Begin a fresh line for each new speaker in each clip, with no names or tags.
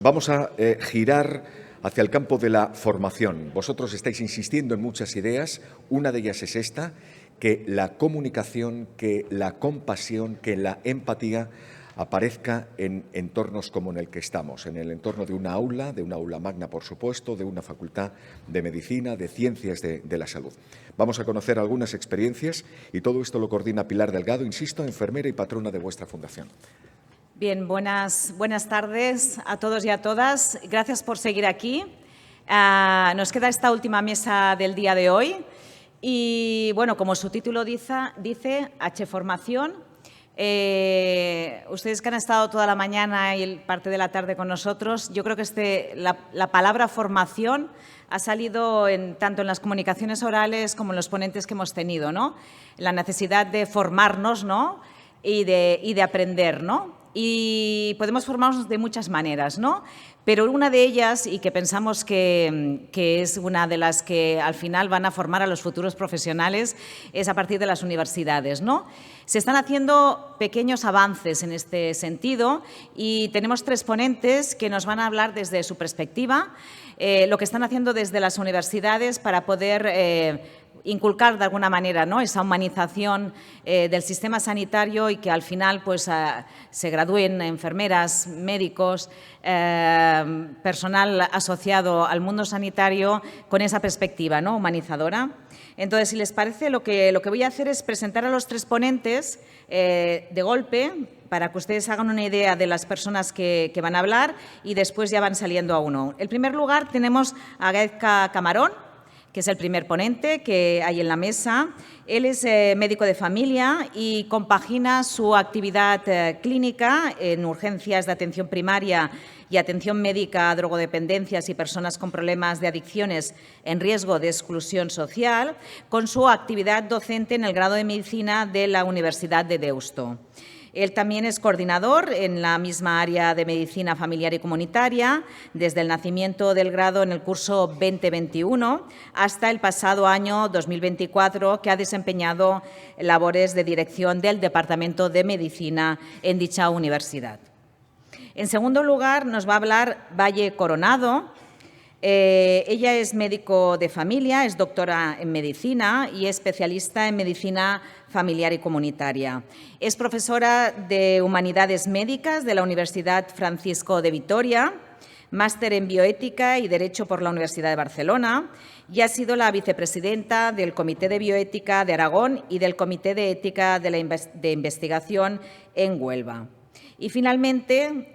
Vamos a girar hacia el campo de la formación. Vosotros estáis insistiendo en muchas ideas. Una de ellas es esta, que la comunicación, que la compasión, que la empatía aparezca en entornos como en el que estamos, en el entorno de una aula magna, por supuesto, de una facultad de medicina, de ciencias de la salud. Vamos a conocer algunas experiencias y todo esto lo coordina Pilar Delgado, insisto, enfermera y patrona de vuestra fundación.
Bien, buenas tardes a todos y a todas. Gracias por seguir aquí. Nos queda esta última mesa del día de hoy y, bueno, como su título dice H Formación. Ustedes que han estado toda la mañana y parte de la tarde con nosotros, yo creo que la palabra formación ha salido tanto en las comunicaciones orales como en los ponentes que hemos tenido, ¿no? La necesidad de formarnos, ¿no? y de aprender, ¿no? Y podemos formarnos de muchas maneras, ¿no? Pero una de ellas, y que pensamos que es una de las que al final van a formar a los futuros profesionales, es a partir de las universidades, ¿no? Se están haciendo pequeños avances en este sentido y tenemos 3 ponentes que nos van a hablar desde su perspectiva, lo que están haciendo desde las universidades para poder inculcar de alguna manera, ¿no?, esa humanización del sistema sanitario y que al final pues, se gradúen enfermeras, médicos, personal asociado al mundo sanitario con esa perspectiva, ¿no?, humanizadora. Entonces, si les parece, lo que voy a hacer es presentar a los 3 ponentes de golpe para que ustedes hagan una idea de las personas que van a hablar y después ya van saliendo a uno. En primer lugar, tenemos a Gaizka Camarón, que es el primer ponente que hay en la mesa. Él es médico de familia y compagina su actividad clínica en urgencias de atención primaria y atención médica a drogodependencias y personas con problemas de adicciones en riesgo de exclusión social con su actividad docente en el grado de Medicina de la Universidad de Deusto. Él también es coordinador en la misma área de Medicina Familiar y Comunitaria desde el nacimiento del grado en el curso 2021 hasta el pasado año 2024, que ha desempeñado labores de dirección del Departamento de Medicina en dicha universidad. En segundo lugar, nos va a hablar Valle Coronado. Ella es médico de familia, es doctora en medicina y especialista en medicina familiar y comunitaria. Es profesora de Humanidades Médicas de la Universidad Francisco de Vitoria, máster en Bioética y Derecho por la Universidad de Barcelona y ha sido la vicepresidenta del Comité de Bioética de Aragón y del Comité de Ética de Investigación en Huelva. Y finalmente,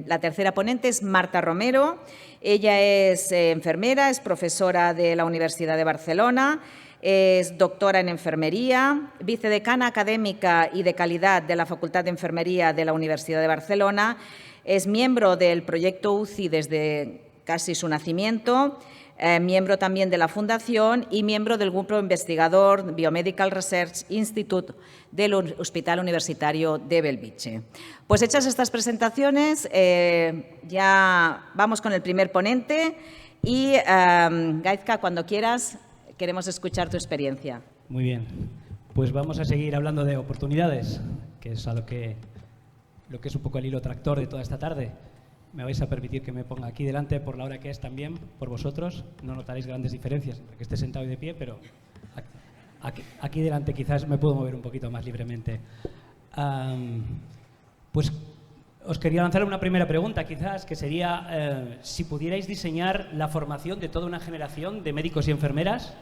la tercera ponente es Marta Romero. Ella es enfermera, es profesora de la Universidad de Barcelona, es doctora en enfermería, vicedecana académica y de calidad de la Facultad de Enfermería de la Universidad de Barcelona, es miembro del proyecto UCI desde casi su nacimiento, miembro también de la Fundación y miembro del grupo investigador Biomedical Research Institute del Hospital Universitario de Bellvitge. Pues hechas estas presentaciones, ya vamos con el primer ponente y, Gaizka, cuando quieras, queremos escuchar tu experiencia.
Muy bien. Pues vamos a seguir hablando de oportunidades, que es lo que es un poco el hilo tractor de toda esta tarde. Me vais a permitir que me ponga aquí delante por la hora que es también, por vosotros. No notaréis grandes diferencias entre que esté sentado y de pie, pero aquí delante quizás me puedo mover un poquito más libremente. Pues os quería lanzar una primera pregunta, quizás, que sería si pudierais diseñar la formación de toda una generación de médicos y enfermeras,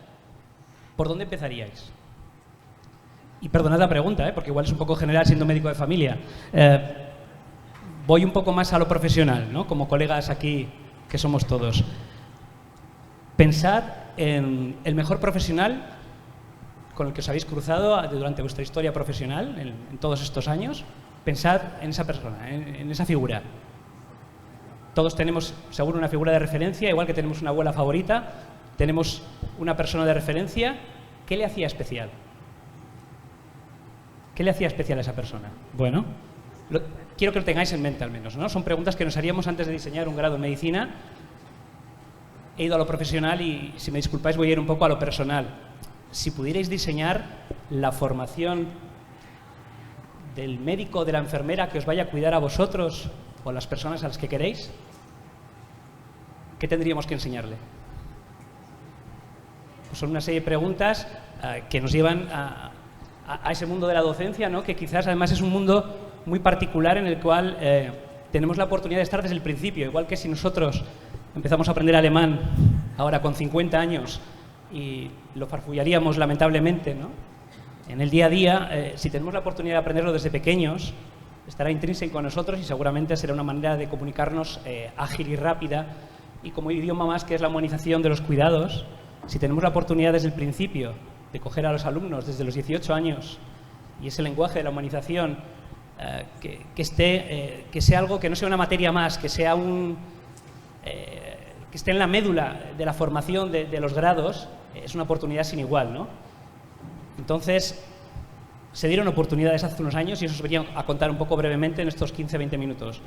¿por dónde empezaríais? Y perdonad la pregunta, porque igual es un poco general siendo médico de familia. Voy un poco más a lo profesional, ¿no? Como colegas aquí que somos todos. Pensad en el mejor profesional con el que os habéis cruzado durante vuestra historia profesional en todos estos años. Pensad en esa persona, en esa figura. Todos tenemos seguro una figura de referencia, igual que tenemos una abuela favorita, tenemos una persona de referencia. ¿Qué le hacía especial? ¿Qué le hacía especial a esa persona? Bueno, quiero que lo tengáis en mente al menos, ¿no? Son preguntas que nos haríamos antes de diseñar un grado en medicina. He ido a lo profesional y, si me disculpáis, voy a ir un poco a lo personal. Si pudierais diseñar la formación del médico o de la enfermera que os vaya a cuidar a vosotros o a las personas a las que queréis, ¿qué tendríamos que enseñarle? Pues son una serie de preguntas que nos llevan a ese mundo de la docencia, ¿no? Que quizás además es un mundo muy particular en el cual tenemos la oportunidad de estar desde el principio, igual que si nosotros empezamos a aprender alemán ahora con 50 años y lo farfullaríamos lamentablemente, ¿no? En el día a día, si tenemos la oportunidad de aprenderlo desde pequeños, estará intrínseco con nosotros y seguramente será una manera de comunicarnos ágil y rápida. Y como idioma más, que es la humanización de los cuidados, si tenemos la oportunidad desde el principio de coger a los alumnos desde los 18 años y ese lenguaje de la humanización que sea algo que no sea una materia más, que sea que esté en la médula de la formación de los grados, es una oportunidad sin igual, ¿no? Entonces, se dieron oportunidades hace unos años y eso os venía a contar un poco brevemente en estos 15-20 minutos.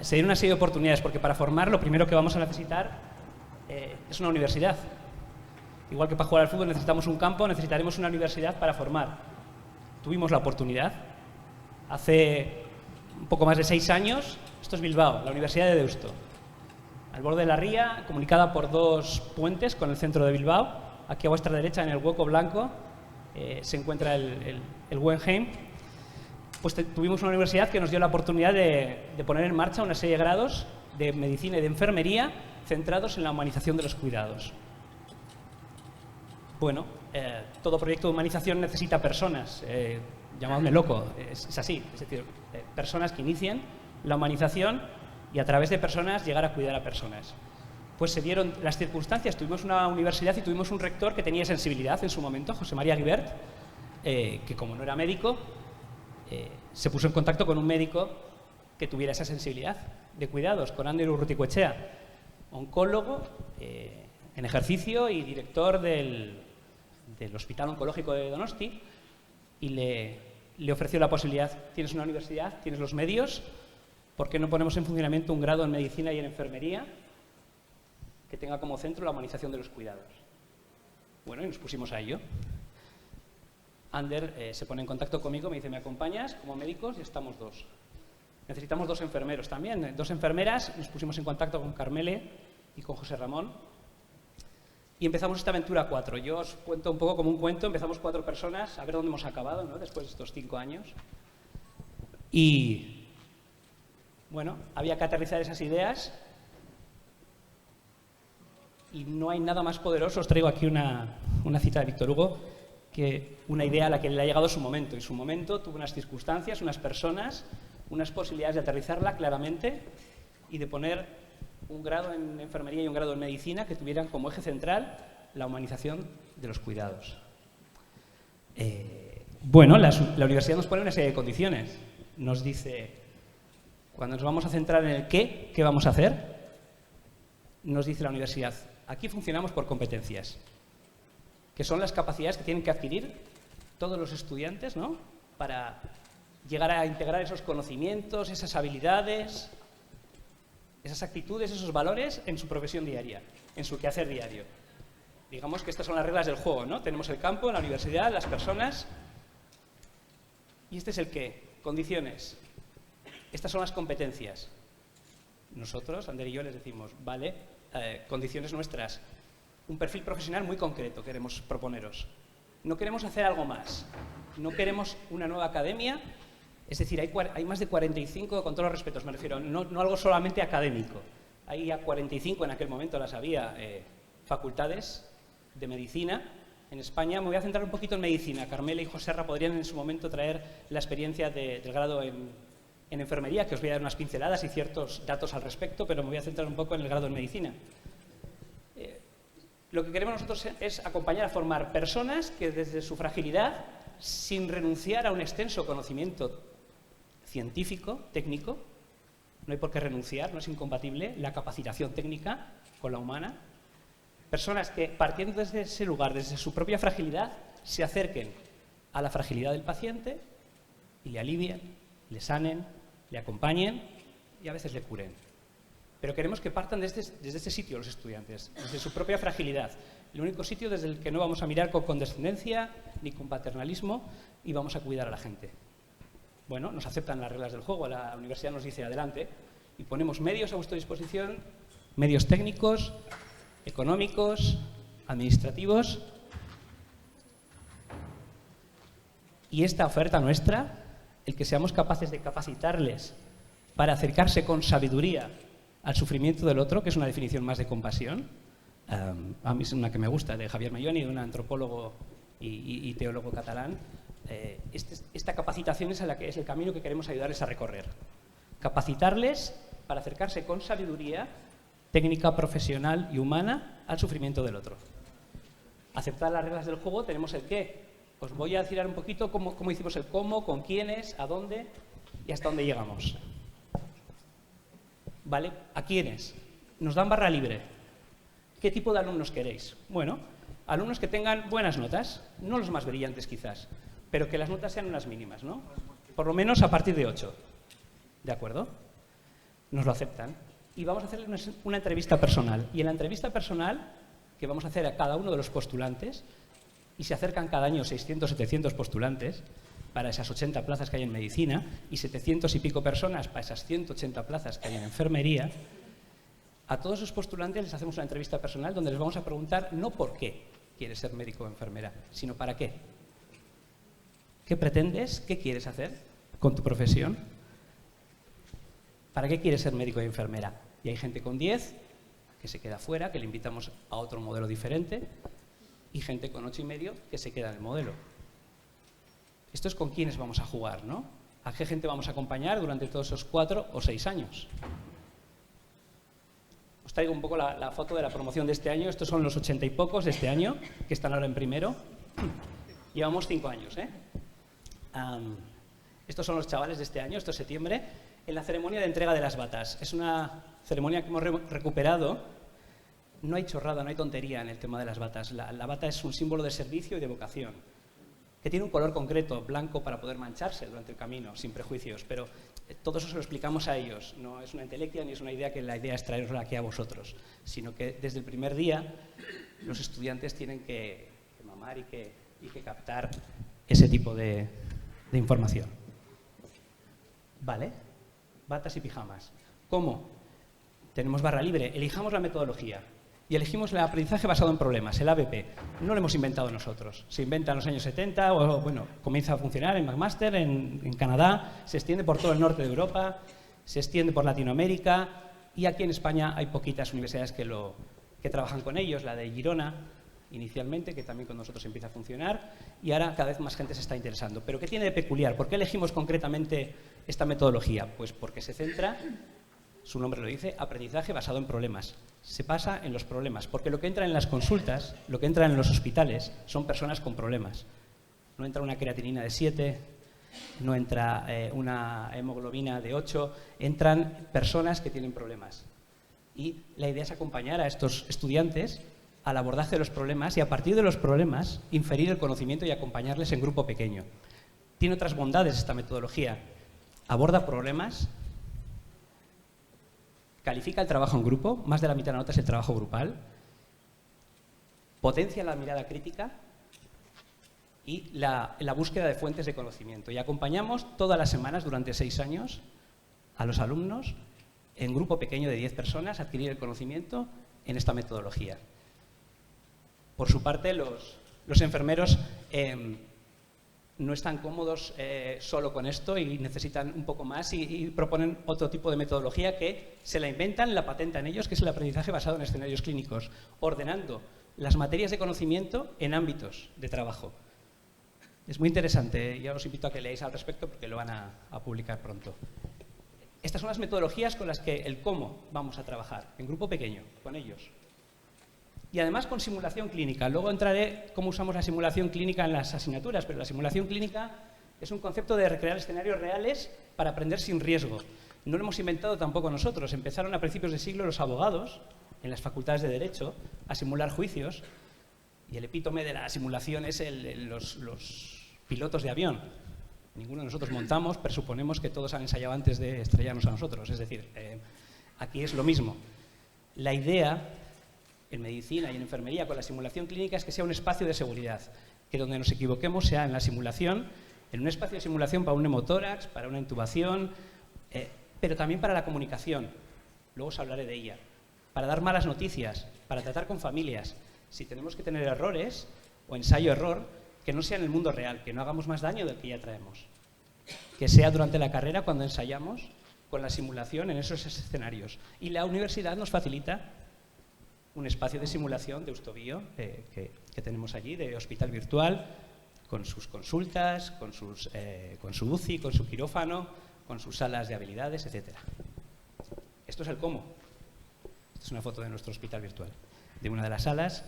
Se dieron una serie de oportunidades porque para formar lo primero que vamos a necesitar es una universidad. Igual que para jugar al fútbol necesitamos un campo, necesitaremos una universidad para formar. Tuvimos la oportunidad. Hace un poco más de 6 años, esto es Bilbao, la Universidad de Deusto. Al borde de la ría, comunicada por 2 puentes con el centro de Bilbao. Aquí a vuestra derecha, en el hueco blanco, se encuentra el Guggenheim. Pues tuvimos una universidad que nos dio la oportunidad de poner en marcha una serie de grados de medicina y de enfermería centrados en la humanización de los cuidados. Bueno, todo proyecto de humanización necesita personas. Llamadme loco, es así. Es decir, personas que inicien la humanización y a través de personas llegar a cuidar a personas. Pues se dieron las circunstancias. Tuvimos una universidad y tuvimos un rector que tenía sensibilidad en su momento, José María Guibert, que como no era médico, se puso en contacto con un médico que tuviera esa sensibilidad de cuidados, con Ander Urruticoetxea, oncólogo en ejercicio y director del Hospital Oncológico de Donosti, y le ofreció la posibilidad: tienes una universidad, tienes los medios, ¿por qué no ponemos en funcionamiento un grado en medicina y en enfermería que tenga como centro la humanización de los cuidados? Bueno, y nos pusimos a ello. Ander se pone en contacto conmigo, me dice: ¿me acompañas como médicos? Y estamos 2. Necesitamos 2 enfermeros también, 2 enfermeras. Nos pusimos en contacto con Carmele y con José Ramón. Y empezamos esta aventura 4. Yo os cuento un poco como un cuento. Empezamos 4 personas, a ver dónde hemos acabado, ¿no? Después de estos 5 años. Y, bueno, había que aterrizar esas ideas. Y no hay nada más poderoso. Os traigo aquí una cita de Víctor Hugo, que una idea a la que le ha llegado su momento. Y su momento tuvo unas circunstancias, unas personas, unas posibilidades de aterrizarla claramente y de poner un grado en enfermería y un grado en medicina que tuvieran como eje central la humanización de los cuidados. Bueno, la universidad nos pone una serie de condiciones. Nos dice, cuando nos vamos a centrar en el qué vamos a hacer, nos dice la universidad: aquí funcionamos por competencias, que son las capacidades que tienen que adquirir todos los estudiantes, ¿no?, para llegar a integrar esos conocimientos, esas habilidades, esas actitudes, esos valores en su profesión diaria, en su quehacer diario. Digamos que estas son las reglas del juego, ¿no? Tenemos el campo, la universidad, las personas. Y este es el qué, condiciones. Estas son las competencias. Nosotros, Ander y yo, les decimos: vale, condiciones nuestras. Un perfil profesional muy concreto queremos proponeros. No queremos hacer algo más. No queremos una nueva academia. Es decir, hay más de 45, con todos los respetos me refiero, no algo solamente académico. Hay ya 45, en aquel momento las había, facultades de medicina en España. Me voy a centrar un poquito en medicina. Carmela y Joserra podrían en su momento traer la experiencia del grado en enfermería, que os voy a dar unas pinceladas y ciertos datos al respecto, pero me voy a centrar un poco en el grado en medicina. Lo que queremos nosotros es acompañar a formar personas que desde su fragilidad, sin renunciar a un extenso conocimiento científico, técnico, no hay por qué renunciar, no es incompatible la capacitación técnica con la humana. Personas que, partiendo desde ese lugar, desde su propia fragilidad, se acerquen a la fragilidad del paciente y le alivien, le sanen, le acompañen y a veces le curen. Pero queremos que partan desde este sitio los estudiantes, desde su propia fragilidad. El único sitio desde el que no vamos a mirar con condescendencia ni con paternalismo y vamos a cuidar a la gente. Bueno, nos aceptan las reglas del juego, la universidad nos dice adelante, Y ponemos medios a vuestra disposición, medios técnicos, económicos, administrativos. Y esta oferta nuestra, el que seamos capaces de capacitarles para acercarse con sabiduría al sufrimiento del otro, que es una definición más de compasión, a mí es una que me gusta, de Javier Melloni, de un antropólogo y teólogo catalán. Esta capacitación es el camino que queremos ayudarles a recorrer. Capacitarles para acercarse con sabiduría técnica, profesional y humana al sufrimiento del otro. Aceptar las reglas del juego, tenemos el qué. Os voy a decir un poquito cómo hicimos el cómo, con quiénes, a dónde y hasta dónde llegamos. ¿Vale? ¿A quiénes? Nos dan barra libre. ¿Qué tipo de alumnos queréis? Bueno, alumnos que tengan buenas notas, no los más brillantes quizás, pero que las notas sean unas mínimas, ¿no? Por lo menos a partir de 8. ¿De acuerdo? Nos lo aceptan. Y vamos a hacerles una entrevista personal. Y en la entrevista personal, que vamos a hacer a cada uno de los postulantes, y se acercan cada año 600, 700 postulantes para esas 80 plazas que hay en medicina y 700 y pico personas para esas 180 plazas que hay en enfermería, a todos esos postulantes les hacemos una entrevista personal donde les vamos a preguntar no por qué quieres ser médico o enfermera, sino para qué. ¿Qué pretendes? ¿Qué quieres hacer con tu profesión? ¿Para qué quieres ser médico y enfermera? Y hay gente con 10 que se queda fuera, que le invitamos a otro modelo diferente, y gente con 8,5 que se queda en el modelo. Esto es con quiénes vamos a jugar, ¿no? ¿A qué gente vamos a acompañar durante todos esos 4 o 6 años? Os traigo un poco la foto de la promoción de este año. Estos son los 80 y pocos de este año, que están ahora en primero. Llevamos 5 años, ¿eh? Estos son los chavales de este año, esto es septiembre, en la ceremonia de entrega de las batas. Es una ceremonia que hemos recuperado. No hay chorrada, no hay tontería en el tema de las batas. La bata es un símbolo de servicio y de vocación, que tiene un color concreto, blanco, para poder mancharse durante el camino, sin prejuicios. Pero todo eso se lo explicamos a ellos. No es una entelequia ni es una idea que la idea es traerosla aquí a vosotros, sino que desde el primer día los estudiantes tienen que mamar y que captar ese tipo de información. ¿Vale? Batas y pijamas. ¿Cómo? Tenemos barra libre. Elijamos la metodología. Y elegimos el aprendizaje basado en problemas, el ABP. No lo hemos inventado nosotros. Se inventa en los años 70, o bueno, comienza a funcionar en McMaster, en Canadá, se extiende por todo el norte de Europa, se extiende por Latinoamérica, y aquí en España hay poquitas universidades que trabajan con ellos, la de Girona, inicialmente, que también con nosotros empieza a funcionar, y ahora cada vez más gente se está interesando. ¿Pero qué tiene de peculiar? ¿Por qué elegimos concretamente esta metodología? Pues porque se centra, su nombre lo dice, aprendizaje basado en problemas. Se basa en los problemas, porque lo que entra en las consultas, lo que entra en los hospitales, son personas con problemas. No entra una creatinina de 7, no entra una hemoglobina de 8, entran personas que tienen problemas. Y la idea es acompañar a estos estudiantes al abordaje de los problemas y a partir de los problemas inferir el conocimiento y acompañarles en grupo pequeño. Tiene otras bondades esta metodología. Aborda problemas, califica el trabajo en grupo, más de la mitad de la nota es el trabajo grupal, potencia la mirada crítica y la búsqueda de fuentes de conocimiento. Y acompañamos todas las semanas durante 6 años a los alumnos en grupo pequeño de 10 personas a adquirir el conocimiento en esta metodología. Por su parte, los enfermeros no están cómodos solo con esto y necesitan un poco más y proponen otro tipo de metodología que se la inventan, la patentan ellos, que es el aprendizaje basado en escenarios clínicos, ordenando las materias de conocimiento en ámbitos de trabajo. Es muy interesante, ya os invito a que leáis al respecto porque lo van a publicar pronto. Estas son las metodologías con las que el cómo vamos a trabajar, en grupo pequeño, con ellos. Y además con simulación clínica. Luego entraré cómo usamos la simulación clínica en las asignaturas, pero la simulación clínica es un concepto de recrear escenarios reales para aprender sin riesgo. No lo hemos inventado tampoco nosotros. Empezaron a principios de siglo los abogados, en las facultades de Derecho, a simular juicios, y el epítome de la simulación es los pilotos de avión. Ninguno de nosotros montamos, presuponemos que todos han ensayado antes de estrellarnos a nosotros. Es decir, aquí es lo mismo. La idea en medicina y en enfermería con la simulación clínica es que sea un espacio de seguridad, que donde nos equivoquemos sea en la simulación, en un espacio de simulación para un hemotórax, para una intubación, pero también para la comunicación. Luego os hablaré de ella. Para dar malas noticias, para tratar con familias. Si tenemos que tener errores o ensayo-error, que no sea en el mundo real, que no hagamos más daño del que ya traemos. Que sea durante la carrera cuando ensayamos con la simulación en esos escenarios. Y la universidad nos facilita un espacio de simulación de Eustovio que tenemos allí, de hospital virtual, con sus consultas, con su UCI, con su quirófano, con sus salas de habilidades, etc. Esto es el cómo. Esta es una foto de nuestro hospital virtual, de una de las salas,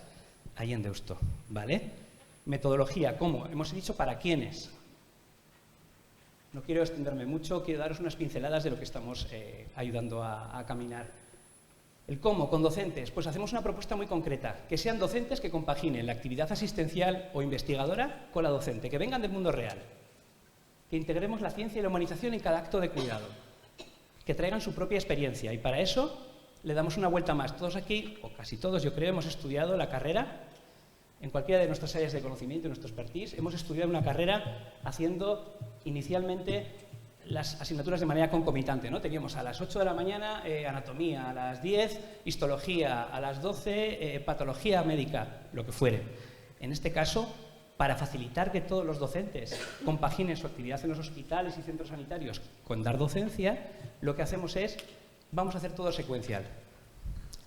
ahí en Deusto, ¿vale? Metodología, ¿cómo? Hemos dicho para quiénes. No quiero extenderme mucho, quiero daros unas pinceladas de lo que estamos ayudando a caminar. El cómo, con docentes, pues hacemos una propuesta muy concreta, que sean docentes que compaginen la actividad asistencial o investigadora con la docente, que vengan del mundo real, que integremos la ciencia y la humanización en cada acto de cuidado, que traigan su propia experiencia y para eso le damos una vuelta más. Todos aquí, o casi todos yo creo, hemos estudiado la carrera en cualquiera de nuestras áreas de conocimiento y nuestro expertise. Hemos estudiado una carrera haciendo inicialmente las asignaturas de manera concomitante, ¿no? Teníamos a las 8 de la mañana anatomía, a las 10 histología, a las 12 patología médica, lo que fuere. En este caso, para facilitar que todos los docentes compaginen su actividad en los hospitales y centros sanitarios con dar docencia, lo que hacemos es, vamos a hacer todo secuencial.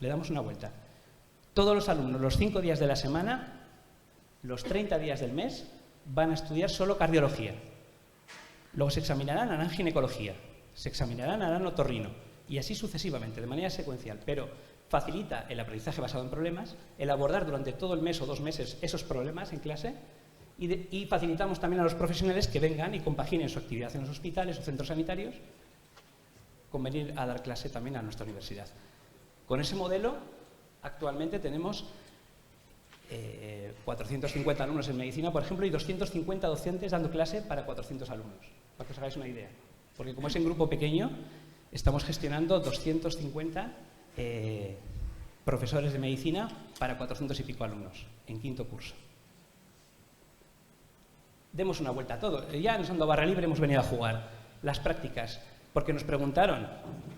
Le damos una vuelta. Todos los alumnos, los 5 días de la semana, los 30 días del mes, van a estudiar solo cardiología. Luego se examinarán, harán ginecología, se examinarán, harán otorrino, y así sucesivamente, de manera secuencial, pero facilita el aprendizaje basado en problemas, el abordar durante todo el mes o 2 meses esos problemas en clase, y facilitamos también a los profesionales que vengan y compaginen su actividad en los hospitales o centros sanitarios con venir a dar clase también a nuestra universidad. Con ese modelo, actualmente tenemos 450 alumnos en medicina, por ejemplo, y 250 docentes dando clase para 400 alumnos, para que os hagáis una idea. Porque como es en grupo pequeño, estamos gestionando 250 profesores de medicina para 400 y pico alumnos en 5º curso. Demos una vuelta a todo. Ya nos han dado barra libre, hemos venido a jugar. Las prácticas, porque nos preguntaron,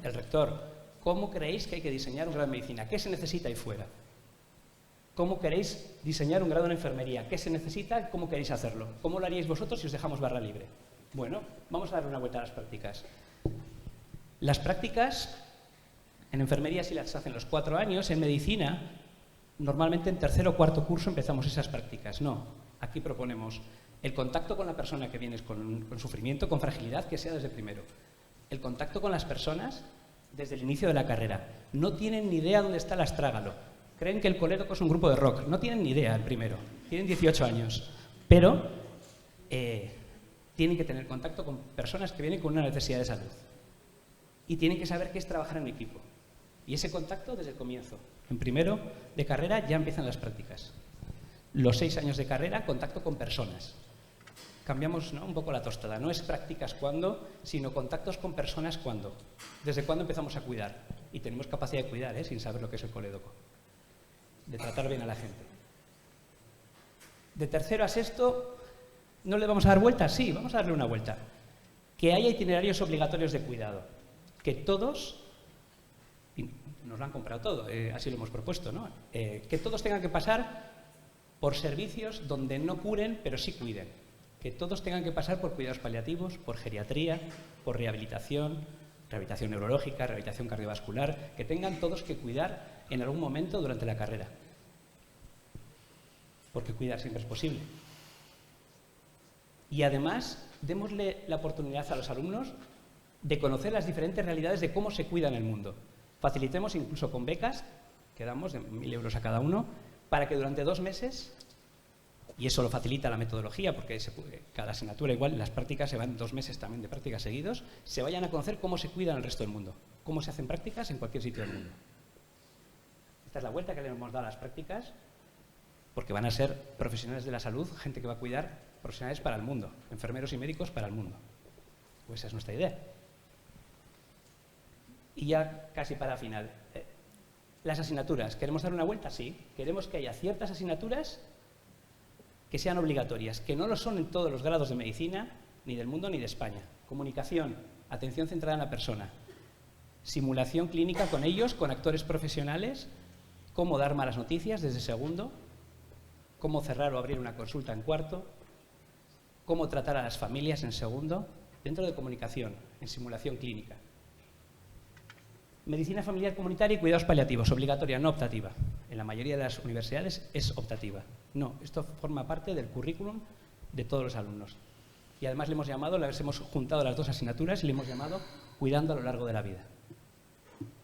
el rector, ¿cómo creéis que hay que diseñar un grado en medicina? ¿Qué se necesita ahí fuera? ¿Cómo queréis diseñar un grado en enfermería? ¿Qué se necesita? ¿Cómo queréis hacerlo? ¿Cómo lo haríais vosotros si os dejamos barra libre? Bueno, vamos a darle una vuelta a las prácticas. Las prácticas en enfermería sí las hacen los 4 años, en medicina normalmente en 3º o 4º curso empezamos esas prácticas. No, aquí proponemos el contacto con la persona que viene con sufrimiento, con fragilidad, que sea desde primero. El contacto con las personas desde el inicio de la carrera. No tienen ni idea dónde está el astrágalo. Creen que el colédoco es un grupo de rock. No tienen ni idea el primero. Tienen 18 años. Pero tienen que tener contacto con personas que vienen con una necesidad de salud. Y tienen que saber qué es trabajar en equipo. Y ese contacto desde el comienzo. En primero de carrera ya empiezan las prácticas. Los 6 años de carrera, contacto con personas. Cambiamos, ¿no?, un poco la tostada. No es prácticas cuándo, sino contactos con personas cuándo. ¿Desde cuándo empezamos a cuidar? Y tenemos capacidad de cuidar, sin saber lo que es el colédoco. De tratar bien a la gente. De 3º a 6º, ¿no le vamos a dar vuelta? Sí, vamos a darle una vuelta. Que haya itinerarios obligatorios de cuidado. Que todos, y nos lo han comprado todo, así lo hemos propuesto, ¿no? Que todos tengan que pasar por servicios donde no curen, pero sí cuiden. Que todos tengan que pasar por cuidados paliativos, por geriatría, por rehabilitación, rehabilitación neurológica, rehabilitación cardiovascular, que tengan todos que cuidar en algún momento durante la carrera. Porque cuidar siempre es posible. Y además, démosle la oportunidad a los alumnos de conocer las diferentes realidades de cómo se cuida en el mundo. Facilitemos incluso con becas, que damos de 1.000 euros a cada uno, para que durante 2 meses, y eso lo facilita la metodología, porque cada asignatura igual, las prácticas se van 2 meses también de prácticas seguidos, se vayan a conocer cómo se cuida en el resto del mundo, cómo se hacen prácticas en cualquier sitio del mundo. Esta es la vuelta que le hemos dado a las prácticas, porque van a ser profesionales de la salud, gente que va a cuidar, profesionales para el mundo, enfermeros y médicos para el mundo. Pues esa es nuestra idea. Y ya casi para final. Las asignaturas. ¿Queremos dar una vuelta? Sí. Queremos que haya ciertas asignaturas que sean obligatorias, que no lo son en todos los grados de medicina, ni del mundo ni de España. Comunicación, atención centrada en la persona, Simulación clínica con ellos, con actores profesionales, cómo dar malas noticias desde segundo, cómo cerrar o abrir una consulta en cuarto, cómo tratar a las familias en segundo, dentro de comunicación, en simulación clínica. Medicina familiar comunitaria y cuidados paliativos, obligatoria, no optativa. En la mayoría de las universidades es optativa. No, esto forma parte del currículum de todos los alumnos. Y además le hemos llamado, les hemos juntado las dos asignaturas y le hemos llamado Cuidando a lo largo de la vida.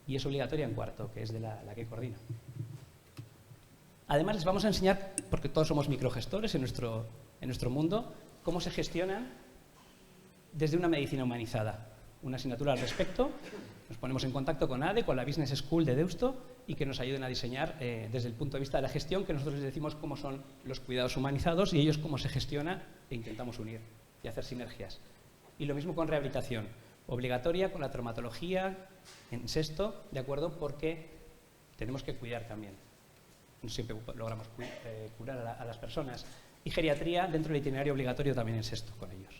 Y es obligatoria en cuarto, que es de la que coordino. Además les vamos a enseñar, porque todos somos microgestores en nuestro mundo, cómo se gestionan desde una medicina humanizada. Una asignatura al respecto. Nos ponemos en contacto con ADE, con la Business School de Deusto, y que nos ayuden a diseñar desde el punto de vista de la gestión, que nosotros les decimos cómo son los cuidados humanizados y ellos cómo se gestiona e intentamos unir y hacer sinergias. Y lo mismo con rehabilitación, obligatoria con la traumatología en sexto, ¿de acuerdo? Porque tenemos que cuidar también. No siempre logramos curar a las personas. Y geriatría dentro del itinerario obligatorio también en sexto con ellos.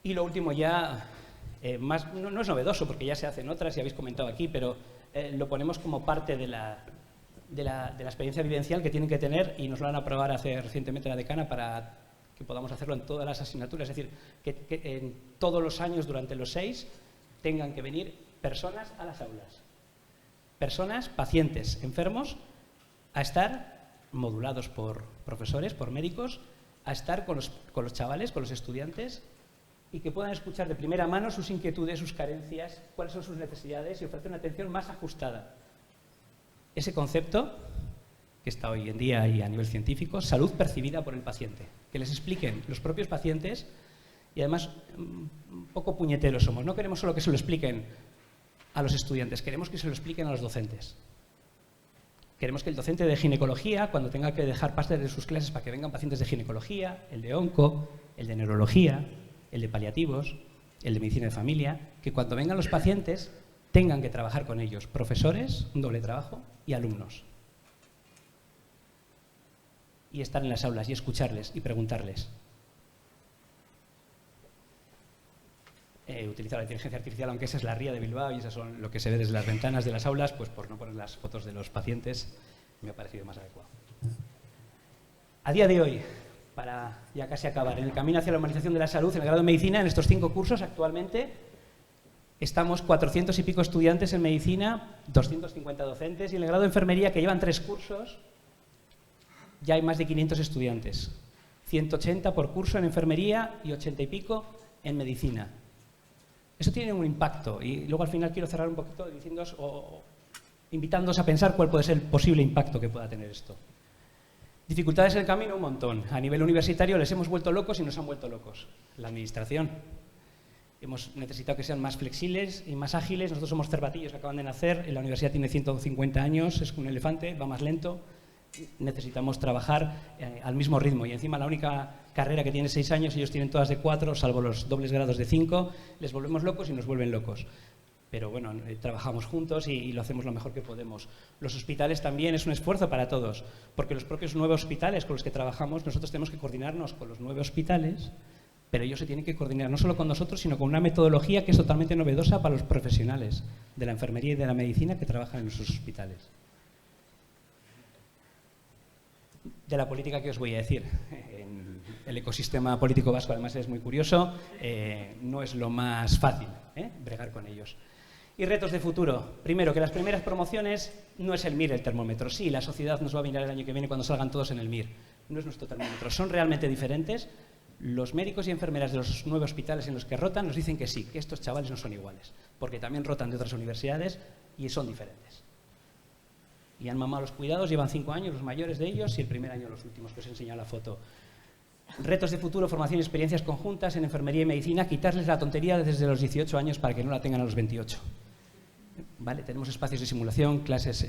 Y lo último ya, no es novedoso porque ya se hacen otras y habéis comentado aquí, pero lo ponemos como parte de la experiencia vivencial que tienen que tener y nos lo van a aprobar recientemente la decana para que podamos hacerlo en todas las asignaturas. Es decir, que en todos los años durante los 6 tengan que venir personas a las aulas. Personas, pacientes, enfermos, a estar modulados por profesores, por médicos, a estar con los chavales, con los estudiantes, y que puedan escuchar de primera mano sus inquietudes, sus carencias, cuáles son sus necesidades y ofrecer una atención más ajustada. Ese concepto, que está hoy en día y a nivel científico, salud percibida por el paciente. Que les expliquen los propios pacientes y además un poco puñeteros somos. No queremos solo que se lo expliquen a los estudiantes, queremos que se lo expliquen a los docentes. Queremos que el docente de ginecología, cuando tenga que dejar parte de sus clases para que vengan pacientes de ginecología, el de onco, el de neurología, el de paliativos, el de medicina de familia, que cuando vengan los pacientes tengan que trabajar con ellos, profesores, un doble trabajo, y alumnos. Y estar en las aulas y escucharles y preguntarles. Utilizar la inteligencia artificial, aunque esa es la ría de Bilbao y eso son lo que se ve desde las ventanas de las aulas, pues por no poner las fotos de los pacientes, me ha parecido más adecuado. A día de hoy, para ya casi acabar, en el camino hacia la humanización de la salud, en el grado de medicina, en estos 5 cursos actualmente, estamos 400 y pico estudiantes en medicina, 250 docentes, y en el grado de enfermería, que llevan 3 cursos, ya hay más de 500 estudiantes. 180 por curso en enfermería y 80 y pico en medicina. Eso tiene un impacto y luego al final quiero cerrar un poquito diciéndoos o invitándoos a pensar cuál puede ser el posible impacto que pueda tener esto. Dificultades en el camino, un montón. A nivel universitario les hemos vuelto locos y nos han vuelto locos. La administración. Hemos necesitado que sean más flexibles y más ágiles. Nosotros somos cervatillos que acaban de nacer. La universidad tiene 150 años, es un elefante, va más lento. Necesitamos trabajar al mismo ritmo y encima la única carrera que tiene 6 años, ellos tienen todas de 4, salvo los dobles grados de 5, les volvemos locos y nos vuelven locos. Pero bueno, trabajamos juntos y lo hacemos lo mejor que podemos. Los hospitales también es un esfuerzo para todos, porque los propios 9 hospitales con los que trabajamos, nosotros tenemos que coordinarnos con los 9 hospitales, pero ellos se tienen que coordinar no solo con nosotros, sino con una metodología que es totalmente novedosa para los profesionales de la enfermería y de la medicina que trabajan en nuestros hospitales. De la política que os voy a decir. El ecosistema político vasco además es muy curioso, no es lo más fácil bregar con ellos. Y retos de futuro. Primero, que las primeras promociones no es el MIR el termómetro. Sí, la sociedad nos va a mirar el año que viene cuando salgan todos en el MIR. No es nuestro termómetro. Son realmente diferentes. Los médicos y enfermeras de los 9 hospitales en los que rotan nos dicen que sí, que estos chavales no son iguales, porque también rotan de otras universidades y son diferentes. Y han mamado los cuidados, llevan 5 años los mayores de ellos y el primer año los últimos, que os he enseñado la foto. Retos de futuro, formación y experiencias conjuntas en enfermería y medicina, quitarles la tontería desde los 18 años para que no la tengan a los 28. ¿Vale? Tenemos espacios de simulación, clases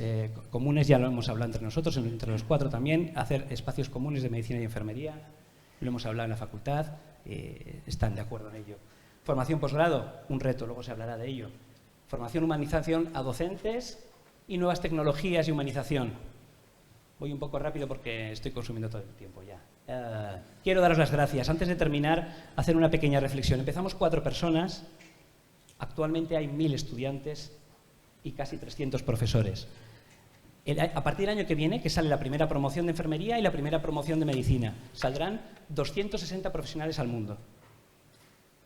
comunes, ya lo hemos hablado entre nosotros, entre los 4 también, hacer espacios comunes de medicina y enfermería, lo hemos hablado en la facultad, están de acuerdo en ello. Formación posgrado, un reto, luego se hablará de ello. Formación, humanización a docentes y nuevas tecnologías y humanización. Voy un poco rápido porque estoy consumiendo todo el tiempo ya. Quiero daros las gracias. Antes de terminar, hacer una pequeña reflexión. Empezamos 4 personas, actualmente hay 1000 estudiantes y casi 300 profesores. A partir del año que viene, que sale la primera promoción de enfermería y la primera promoción de medicina, saldrán 260 profesionales al mundo.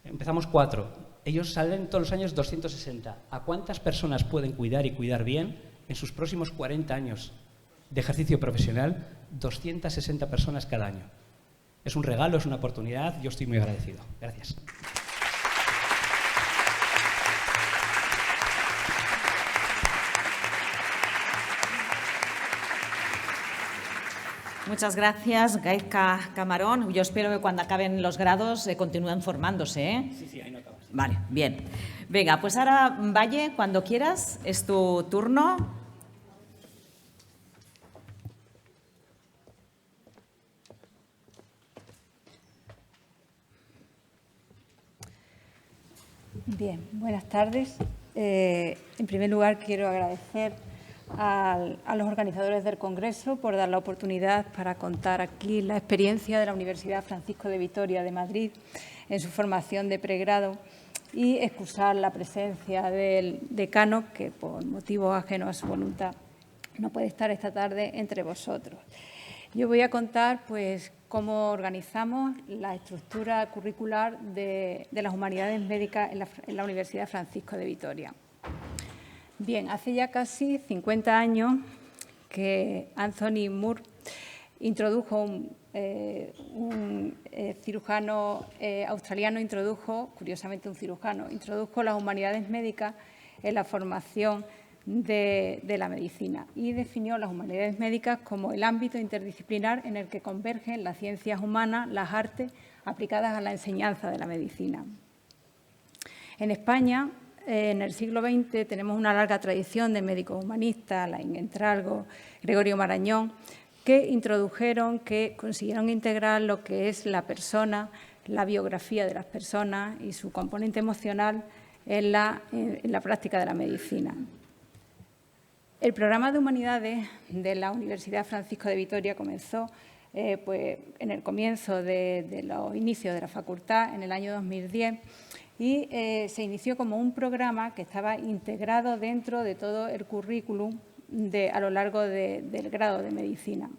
Empezamos 4. Ellos salen todos los años 260. ¿A cuántas personas pueden cuidar y cuidar bien en sus próximos 40 años de ejercicio profesional? 260 personas cada año. Es un regalo, es una oportunidad. Yo estoy muy agradecido. Gracias.
Muchas gracias, Gaizka Camarón. Yo espero que cuando acaben los grados continúen formándose, ¿eh?
Sí, ahí no acabas.
Vale, bien. Venga, pues ahora, Valle, cuando quieras, es tu turno.
Bien, buenas tardes. En primer lugar, quiero agradecer a los organizadores del Congreso por dar la oportunidad para contar aquí la experiencia de la Universidad Francisco de Vitoria de Madrid en su formación de pregrado y excusar la presencia del decano, que por motivos ajenos a su voluntad no puede estar esta tarde entre vosotros. Yo voy a contar pues, cómo organizamos la estructura curricular de las humanidades médicas en la Universidad Francisco de Vitoria. Bien, hace ya casi 50 años que Anthony Moore introdujo, un cirujano australiano curiosamente un cirujano, introdujo las humanidades médicas en la formación de la medicina y definió las humanidades médicas como el ámbito interdisciplinar en el que convergen las ciencias humanas, las artes aplicadas a la enseñanza de la medicina. En España, en el siglo XX, tenemos una larga tradición de médicos humanistas, Laín Entralgo, Gregorio Marañón, que consiguieron integrar lo que es la persona, la biografía de las personas y su componente emocional en la práctica de la medicina. El programa de Humanidades de la Universidad Francisco de Vitoria comenzó pues, en el comienzo de los inicios de la facultad, en el año 2010, y se inició como un programa que estaba integrado dentro de todo el currículum a lo largo del grado de medicina.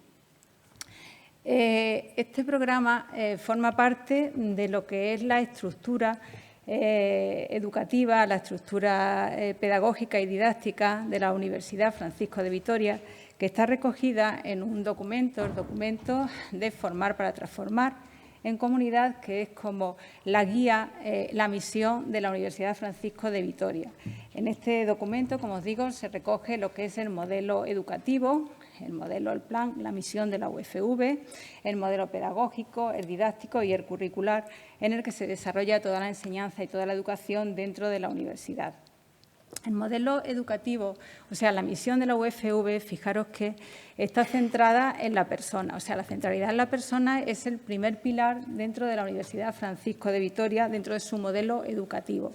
Este programa forma parte de lo que es la estructura educativa, la estructura pedagógica y didáctica de la Universidad Francisco de Vitoria, que está recogida en un documento, el documento de Formar para Transformar en Comunidad, que es como la guía, la misión de la Universidad Francisco de Vitoria. En este documento, como os digo, se recoge lo que es el modelo educativo, el modelo, el plan, la misión de la UFV, el modelo pedagógico, el didáctico y el curricular, en el que se desarrolla toda la enseñanza y toda la educación dentro de la universidad. El modelo educativo, o sea, la misión de la UFV, fijaros que está centrada en la persona. O sea, la centralidad en la persona es el primer pilar dentro de la Universidad Francisco de Vitoria, dentro de su modelo educativo.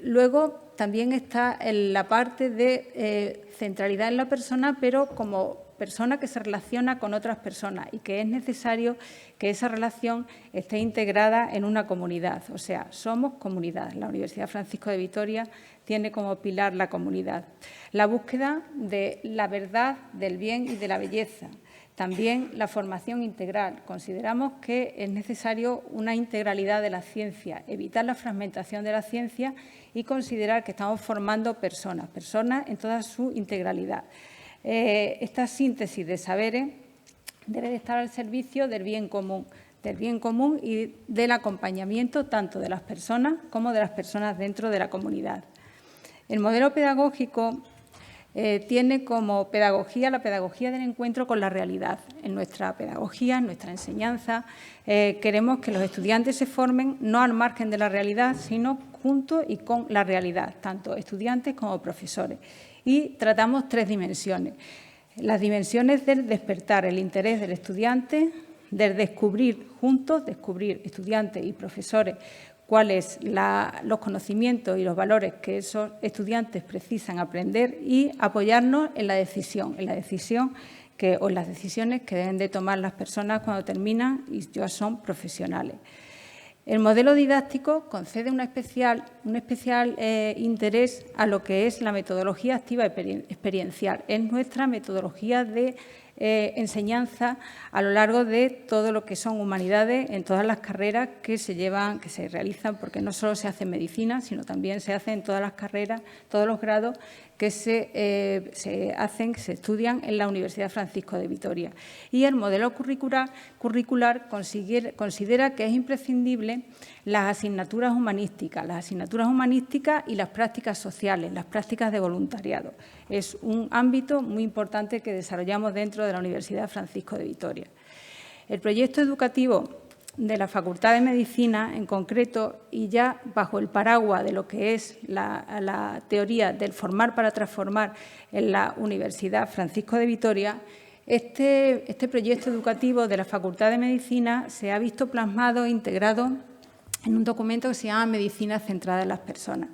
Luego también está en la parte de centralidad en la persona, pero como persona que se relaciona con otras personas y que es necesario que esa relación esté integrada en una comunidad. O sea, somos comunidad. La Universidad Francisco de Vitoria tiene como pilar la comunidad. La búsqueda de la verdad, del bien y de la belleza. También la formación integral. Consideramos que es necesario una integralidad de la ciencia, evitar la fragmentación de la ciencia y considerar que estamos formando personas en toda su integralidad. Esta síntesis de saberes debe de estar al servicio del bien común y del acompañamiento tanto de las personas como de las personas dentro de la comunidad. El modelo pedagógico tiene como pedagogía la pedagogía del encuentro con la realidad. En nuestra pedagogía, en nuestra enseñanza, queremos que los estudiantes se formen no al margen de la realidad, sino junto y con la realidad, tanto estudiantes como profesores. Y tratamos 3 dimensiones. Las dimensiones del despertar el interés del estudiante, del descubrir juntos, descubrir estudiantes y profesores cuáles los conocimientos y los valores que esos estudiantes precisan aprender y apoyarnos en la decisión o en las decisiones que deben de tomar las personas cuando terminan y ya son profesionales. El modelo didáctico concede un especial interés a lo que es la metodología activa experiencial. Es nuestra metodología de enseñanza a lo largo de todo lo que son humanidades en todas las carreras que se realizan, porque no solo se hace en medicina, sino también se hace en todas las carreras, todos los grados que se estudian en la Universidad Francisco de Vitoria. Y el modelo curricular considera que es imprescindible las asignaturas humanísticas y las prácticas sociales, las prácticas de voluntariado. Es un ámbito muy importante que desarrollamos dentro de la Universidad Francisco de Vitoria. El proyecto educativo de la Facultad de Medicina, en concreto, y ya bajo el paraguas de lo que es la teoría del formar para transformar en la Universidad Francisco de Vitoria, este proyecto educativo de la Facultad de Medicina se ha visto plasmado e integrado en un documento que se llama Medicina centrada en las personas.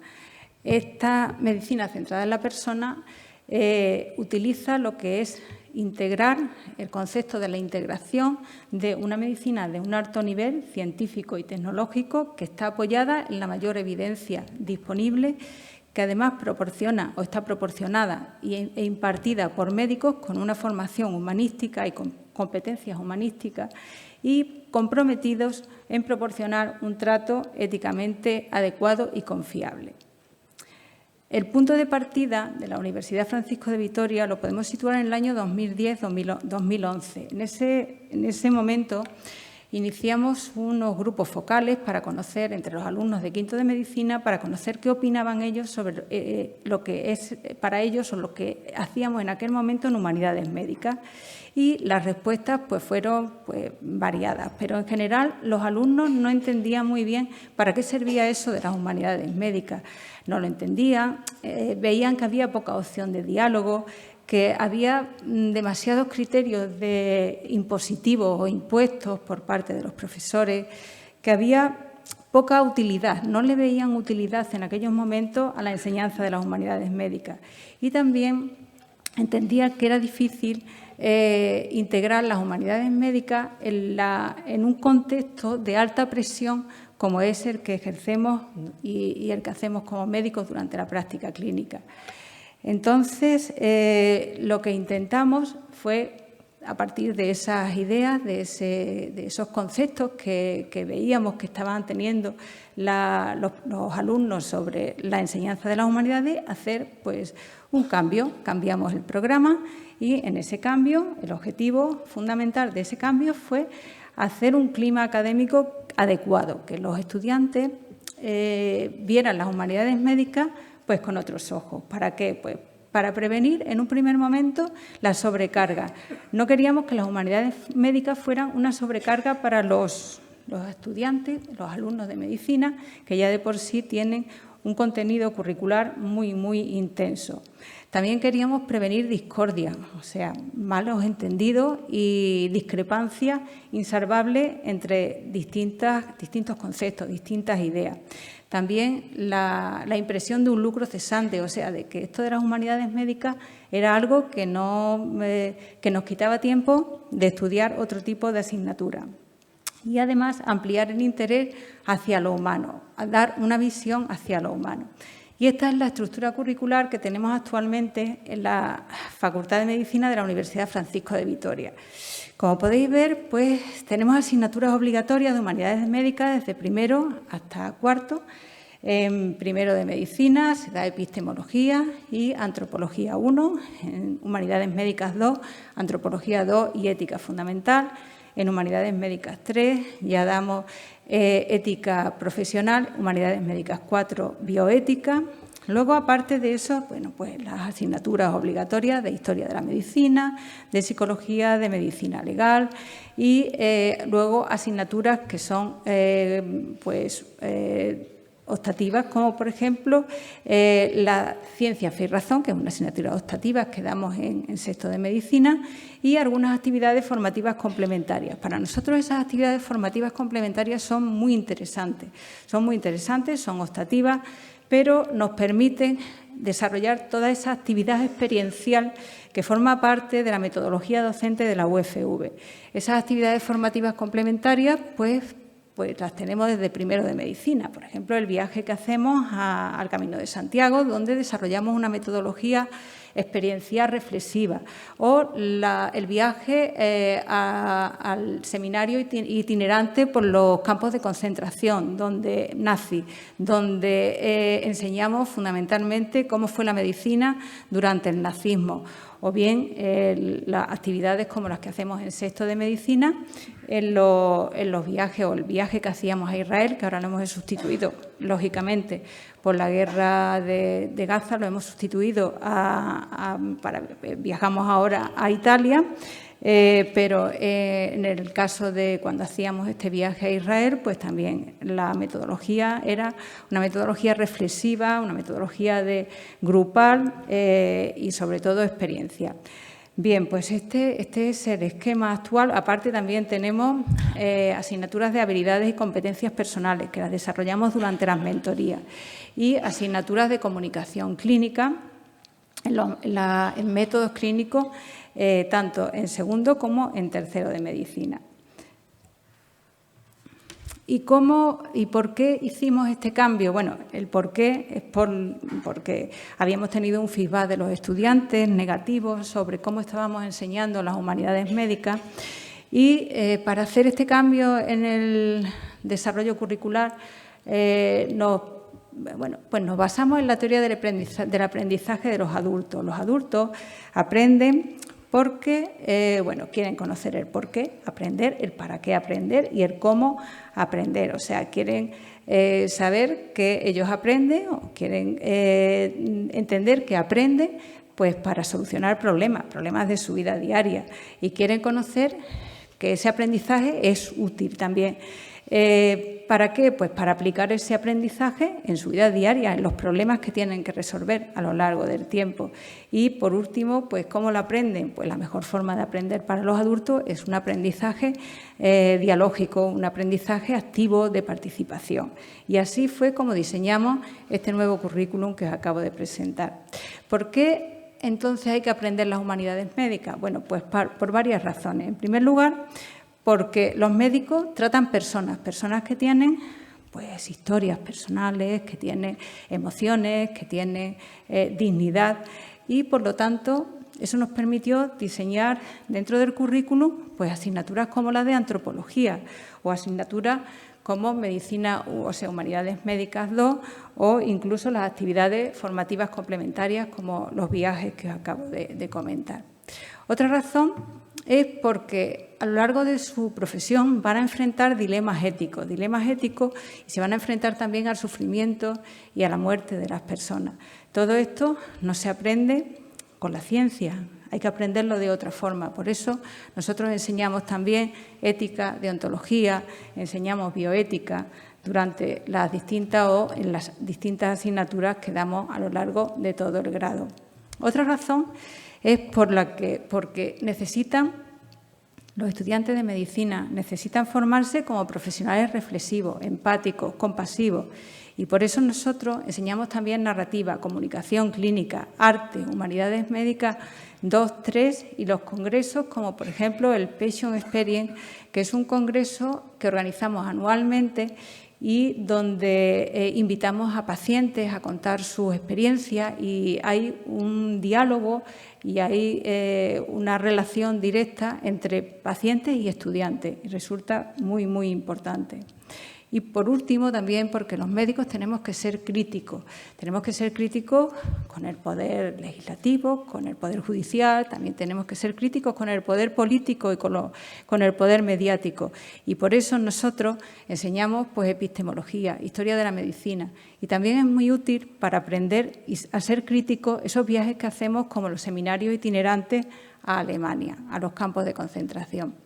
Esta medicina centrada en la persona utiliza lo que es integrar el concepto de la integración de una medicina de un alto nivel científico y tecnológico que está apoyada en la mayor evidencia disponible, que además está proporcionada e impartida por médicos con una formación humanística y con competencias humanísticas y comprometidos en proporcionar un trato éticamente adecuado y confiable. El punto de partida de la Universidad Francisco de Vitoria lo podemos situar en el año 2010-2011. En ese momento iniciamos unos grupos focales para conocer entre los alumnos de quinto de medicina, para conocer qué opinaban ellos sobre lo que es para ellos o lo que hacíamos en aquel momento en humanidades médicas. Y las respuestas fueron variadas, pero en general los alumnos no entendían muy bien para qué servía eso de las humanidades médicas. No lo entendían, veían que había poca opción de diálogo, que había demasiados criterios impositivos o impuestos por parte de los profesores, que había poca utilidad, no le veían utilidad en aquellos momentos a la enseñanza de las humanidades médicas. Y también entendían que era difícil integrar las humanidades médicas en un contexto de alta presión como es el que ejercemos y el que hacemos como médicos durante la práctica clínica. Entonces, lo que intentamos fue, a partir de esas ideas, de esos conceptos que veíamos que estaban teniendo los alumnos sobre la enseñanza de las humanidades, hacer un cambio. Cambiamos el programa y en ese cambio, el objetivo fundamental de ese cambio fue hacer un clima académico adecuado, que los estudiantes vieran las humanidades médicas con otros ojos. ¿Para qué? Para prevenir en un primer momento la sobrecarga. No queríamos que las humanidades médicas fueran una sobrecarga para los estudiantes, los alumnos de medicina, que ya de por sí tienen un contenido curricular muy, muy intenso. También queríamos prevenir discordia, o sea, malos entendidos y discrepancias insalvables entre distintos conceptos, distintas ideas. También la impresión de un lucro cesante, o sea, de que esto de las humanidades médicas era algo que nos quitaba tiempo de estudiar otro tipo de asignatura. Y además ampliar el interés hacia lo humano, a dar una visión hacia lo humano. Y esta es la estructura curricular que tenemos actualmente en la Facultad de Medicina de la Universidad Francisco de Vitoria. Como podéis ver, tenemos asignaturas obligatorias de humanidades médicas desde primero hasta cuarto. En primero de medicina se da epistemología y antropología 1, en humanidades médicas 2, antropología 2 y ética fundamental. En humanidades médicas 3 ya damos ética profesional, humanidades médicas 4, bioética. Luego, aparte de eso, las asignaturas obligatorias de historia de la medicina, de psicología, de medicina legal y luego asignaturas que son optativas, como por ejemplo la ciencia, fe y razón, que es una asignatura optativa que damos en sexto de medicina, y algunas actividades formativas complementarias. Para nosotros esas actividades formativas complementarias son muy interesantes, son optativas, pero nos permiten desarrollar toda esa actividad experiencial que forma parte de la metodología docente de la UFV. Esas actividades formativas complementarias, pues las tenemos desde primero de medicina. Por ejemplo, el viaje que hacemos al Camino de Santiago, donde desarrollamos una metodología experiencial reflexiva, o el viaje al seminario itinerante por los campos de concentración nazi, donde enseñamos fundamentalmente cómo fue la medicina durante el nazismo, o bien las actividades como las que hacemos en sexto de medicina, en los viajes, o el viaje que hacíamos a Israel, que ahora lo hemos sustituido, lógicamente, por la guerra de Gaza, lo hemos sustituido viajamos ahora a Italia, pero en el caso de cuando hacíamos este viaje a Israel, pues también la metodología era una metodología reflexiva, una metodología grupal y sobre todo experiencia. Bien, pues este es el esquema actual. Aparte también tenemos asignaturas de habilidades y competencias personales que las desarrollamos durante las mentorías y asignaturas de comunicación clínica en métodos clínicos tanto en segundo como en tercero de medicina. ¿Y por qué hicimos este cambio? Bueno, el por qué es porque habíamos tenido un feedback de los estudiantes negativos sobre cómo estábamos enseñando las humanidades médicas y para hacer este cambio en el desarrollo curricular nos basamos en la teoría del aprendizaje de los adultos. Los adultos aprenden porque, quieren conocer el por qué aprender, el para qué aprender y el cómo aprender. O sea, quieren saber que ellos aprenden o quieren entender que aprenden pues para solucionar problemas de su vida diaria. Y quieren conocer que ese aprendizaje es útil también. ¿Para qué? Pues para aplicar ese aprendizaje en su vida diaria, en los problemas que tienen que resolver a lo largo del tiempo. Y, por último, pues ¿cómo lo aprenden? Pues la mejor forma de aprender para los adultos es un aprendizaje dialógico, un aprendizaje activo de participación. Y así fue como diseñamos este nuevo currículum que os acabo de presentar. ¿Por qué entonces hay que aprender las humanidades médicas? Bueno, pues por varias razones. En primer lugar, porque los médicos tratan personas que tienen pues historias personales, que tienen emociones, que tienen dignidad y, por lo tanto, eso nos permitió diseñar dentro del currículum pues asignaturas como la de antropología o asignaturas como medicina, o sea, humanidades médicas 2 o incluso las actividades formativas complementarias como los viajes que os acabo de comentar. Otra razón es porque a lo largo de su profesión van a enfrentar dilemas éticos y se van a enfrentar también al sufrimiento y a la muerte de las personas. Todo esto no se aprende con la ciencia, hay que aprenderlo de otra forma. Por eso nosotros enseñamos también ética, deontología, enseñamos bioética durante las distintas asignaturas que damos a lo largo de todo el grado. Otra razón es porque los estudiantes de medicina necesitan formarse como profesionales reflexivos, empáticos, compasivos. Y por eso nosotros enseñamos también narrativa, comunicación clínica, arte, humanidades médicas 2, 3 y los congresos como, por ejemplo, el Patient Experience, que es un congreso que organizamos anualmente y donde invitamos a pacientes a contar sus experiencias y hay un diálogo y hay una relación directa entre pacientes y estudiantes y resulta muy, muy importante. Y, por último, también porque los médicos tenemos que ser críticos. Tenemos que ser críticos con el poder legislativo, con el poder judicial, también tenemos que ser críticos con el poder político y con el poder mediático. Y por eso nosotros enseñamos pues, epistemología, historia de la medicina. Y también es muy útil para aprender a ser críticos esos viajes que hacemos como los seminarios itinerantes a Alemania, a los campos de concentración.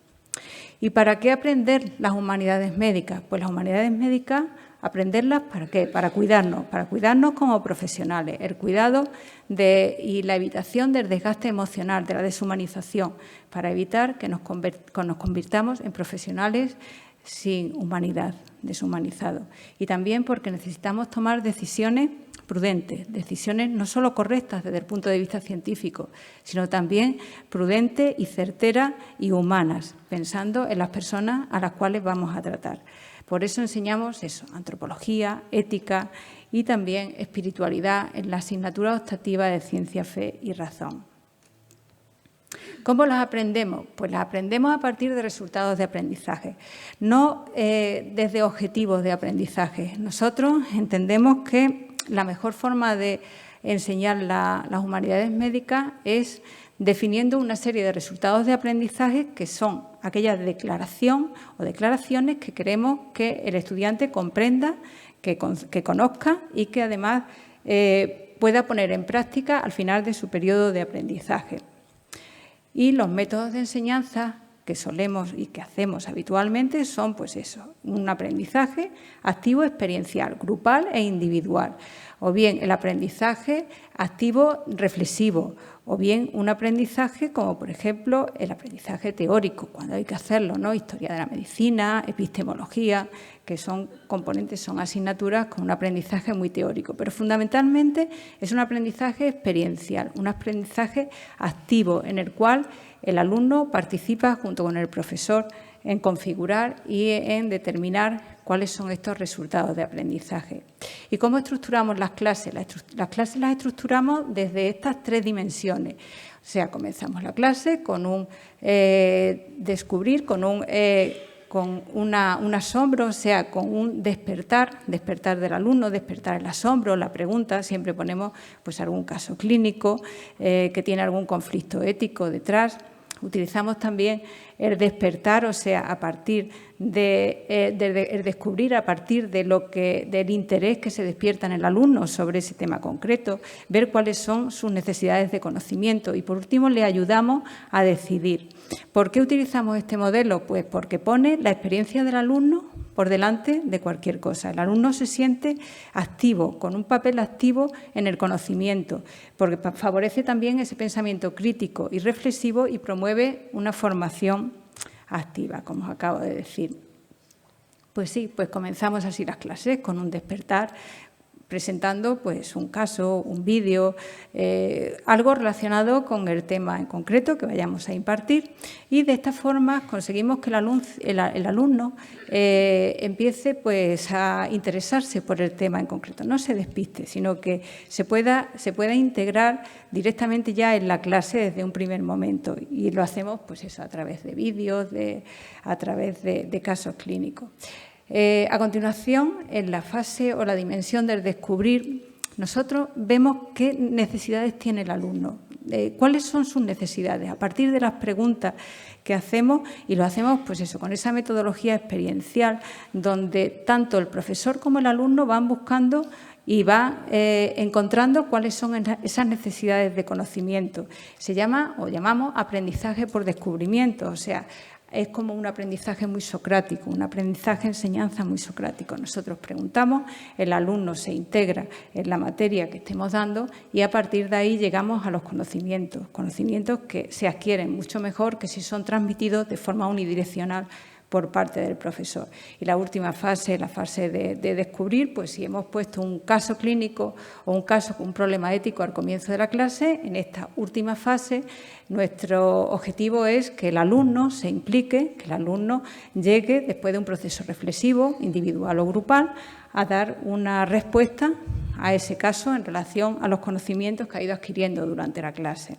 ¿Y para qué aprender las humanidades médicas? Pues las humanidades médicas, aprenderlas ¿para qué? Para cuidarnos como profesionales, el cuidado y la evitación del desgaste emocional, de la deshumanización, para evitar que nos convirtamos en profesionales sin humanidad, deshumanizados. Y también porque necesitamos tomar decisiones prudentes, decisiones no solo correctas desde el punto de vista científico, sino también prudentes y certeras y humanas, pensando en las personas a las cuales vamos a tratar. Por eso enseñamos eso, antropología, ética y también espiritualidad en la asignatura optativa de Ciencia, Fe y Razón. ¿Cómo las aprendemos? Pues las aprendemos a partir de resultados de aprendizaje, no desde objetivos de aprendizaje. Nosotros entendemos que la mejor forma de enseñar las humanidades médicas es definiendo una serie de resultados de aprendizaje que son aquellas declaraciones que queremos que el estudiante comprenda, que conozca y que además pueda poner en práctica al final de su periodo de aprendizaje. Y los métodos de enseñanza que solemos y que hacemos habitualmente son, pues eso, un aprendizaje activo experiencial, grupal e individual, o bien el aprendizaje activo reflexivo, o bien un aprendizaje como, por ejemplo, el aprendizaje teórico, cuando hay que hacerlo, ¿no? Historia de la medicina, epistemología, que son componentes, son asignaturas con un aprendizaje muy teórico, pero fundamentalmente es un aprendizaje experiencial, un aprendizaje activo en el cual el alumno participa junto con el profesor en configurar y en determinar cuáles son estos resultados de aprendizaje. ¿Y cómo estructuramos las clases? Las clases las estructuramos desde estas tres dimensiones. O sea, comenzamos la clase con un descubrir, con un asombro, o sea, con un despertar del alumno, despertar el asombro, la pregunta. Siempre ponemos pues algún caso clínico que tiene algún conflicto ético detrás. Utilizamos también el despertar, o sea, a partir el descubrir a partir del interés que se despierta en el alumno sobre ese tema concreto, ver cuáles son sus necesidades de conocimiento y, por último, le ayudamos a decidir. ¿Por qué utilizamos este modelo? Pues porque pone la experiencia del alumno por delante de cualquier cosa. El alumno se siente activo, con un papel activo en el conocimiento, porque favorece también ese pensamiento crítico y reflexivo y promueve una formación activa, como os acabo de decir. Pues sí, pues comenzamos así las clases con un despertar, presentando pues un caso, un vídeo, algo relacionado con el tema en concreto que vayamos a impartir, y de esta forma conseguimos que el alumno empiece pues a interesarse por el tema en concreto, no se despiste, sino que se pueda integrar directamente ya en la clase desde un primer momento, y lo hacemos pues eso a través de vídeos, a través de casos clínicos. A continuación, en la fase o la dimensión del descubrir, nosotros vemos qué necesidades tiene el alumno, cuáles son sus necesidades, a partir de las preguntas que hacemos, y lo hacemos pues eso, con esa metodología experiencial, donde tanto el profesor como el alumno van buscando y va encontrando cuáles son esas necesidades de conocimiento. Se llama o llamamos aprendizaje por descubrimiento, o sea, es como un aprendizaje muy socrático, un aprendizaje enseñanza muy socrático. Nosotros preguntamos, el alumno se integra en la materia que estemos dando y a partir de ahí llegamos a los conocimientos que se adquieren mucho mejor que si son transmitidos de forma unidireccional por parte del profesor. Y la última fase, la fase de descubrir, pues si hemos puesto un caso clínico o un caso con un problema ético al comienzo de la clase, en esta última fase nuestro objetivo es que el alumno se implique, que el alumno llegue después de un proceso reflexivo, individual o grupal, a dar una respuesta a ese caso en relación a los conocimientos que ha ido adquiriendo durante la clase.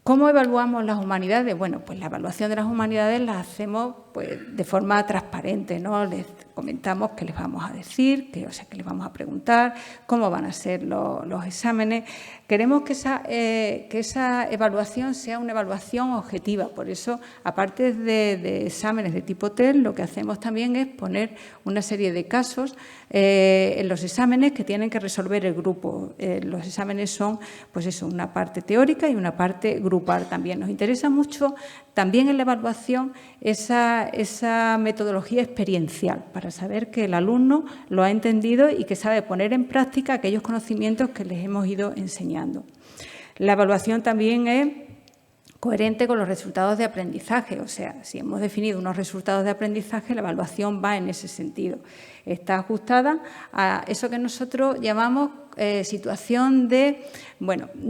¿Cómo evaluamos las humanidades? Bueno, pues la evaluación de las humanidades la hacemos pues, de forma transparente, ¿no? Les comentamos qué les vamos a decir, qué les vamos a preguntar, cómo van a ser los exámenes. Queremos que esa evaluación sea una evaluación objetiva. Por eso, aparte de exámenes de tipo TEL, lo que hacemos también es poner una serie de casos en los exámenes que tienen que resolver el grupo. Los exámenes son, pues eso, una parte teórica y una parte grupal también. Nos interesa mucho también en la evaluación esa metodología experiencial para saber que el alumno lo ha entendido y que sabe poner en práctica aquellos conocimientos que les hemos ido enseñando. La evaluación también es coherente con los resultados de aprendizaje. O sea, si hemos definido unos resultados de aprendizaje, la evaluación va en ese sentido. Está ajustada a eso que nosotros llamamos situación de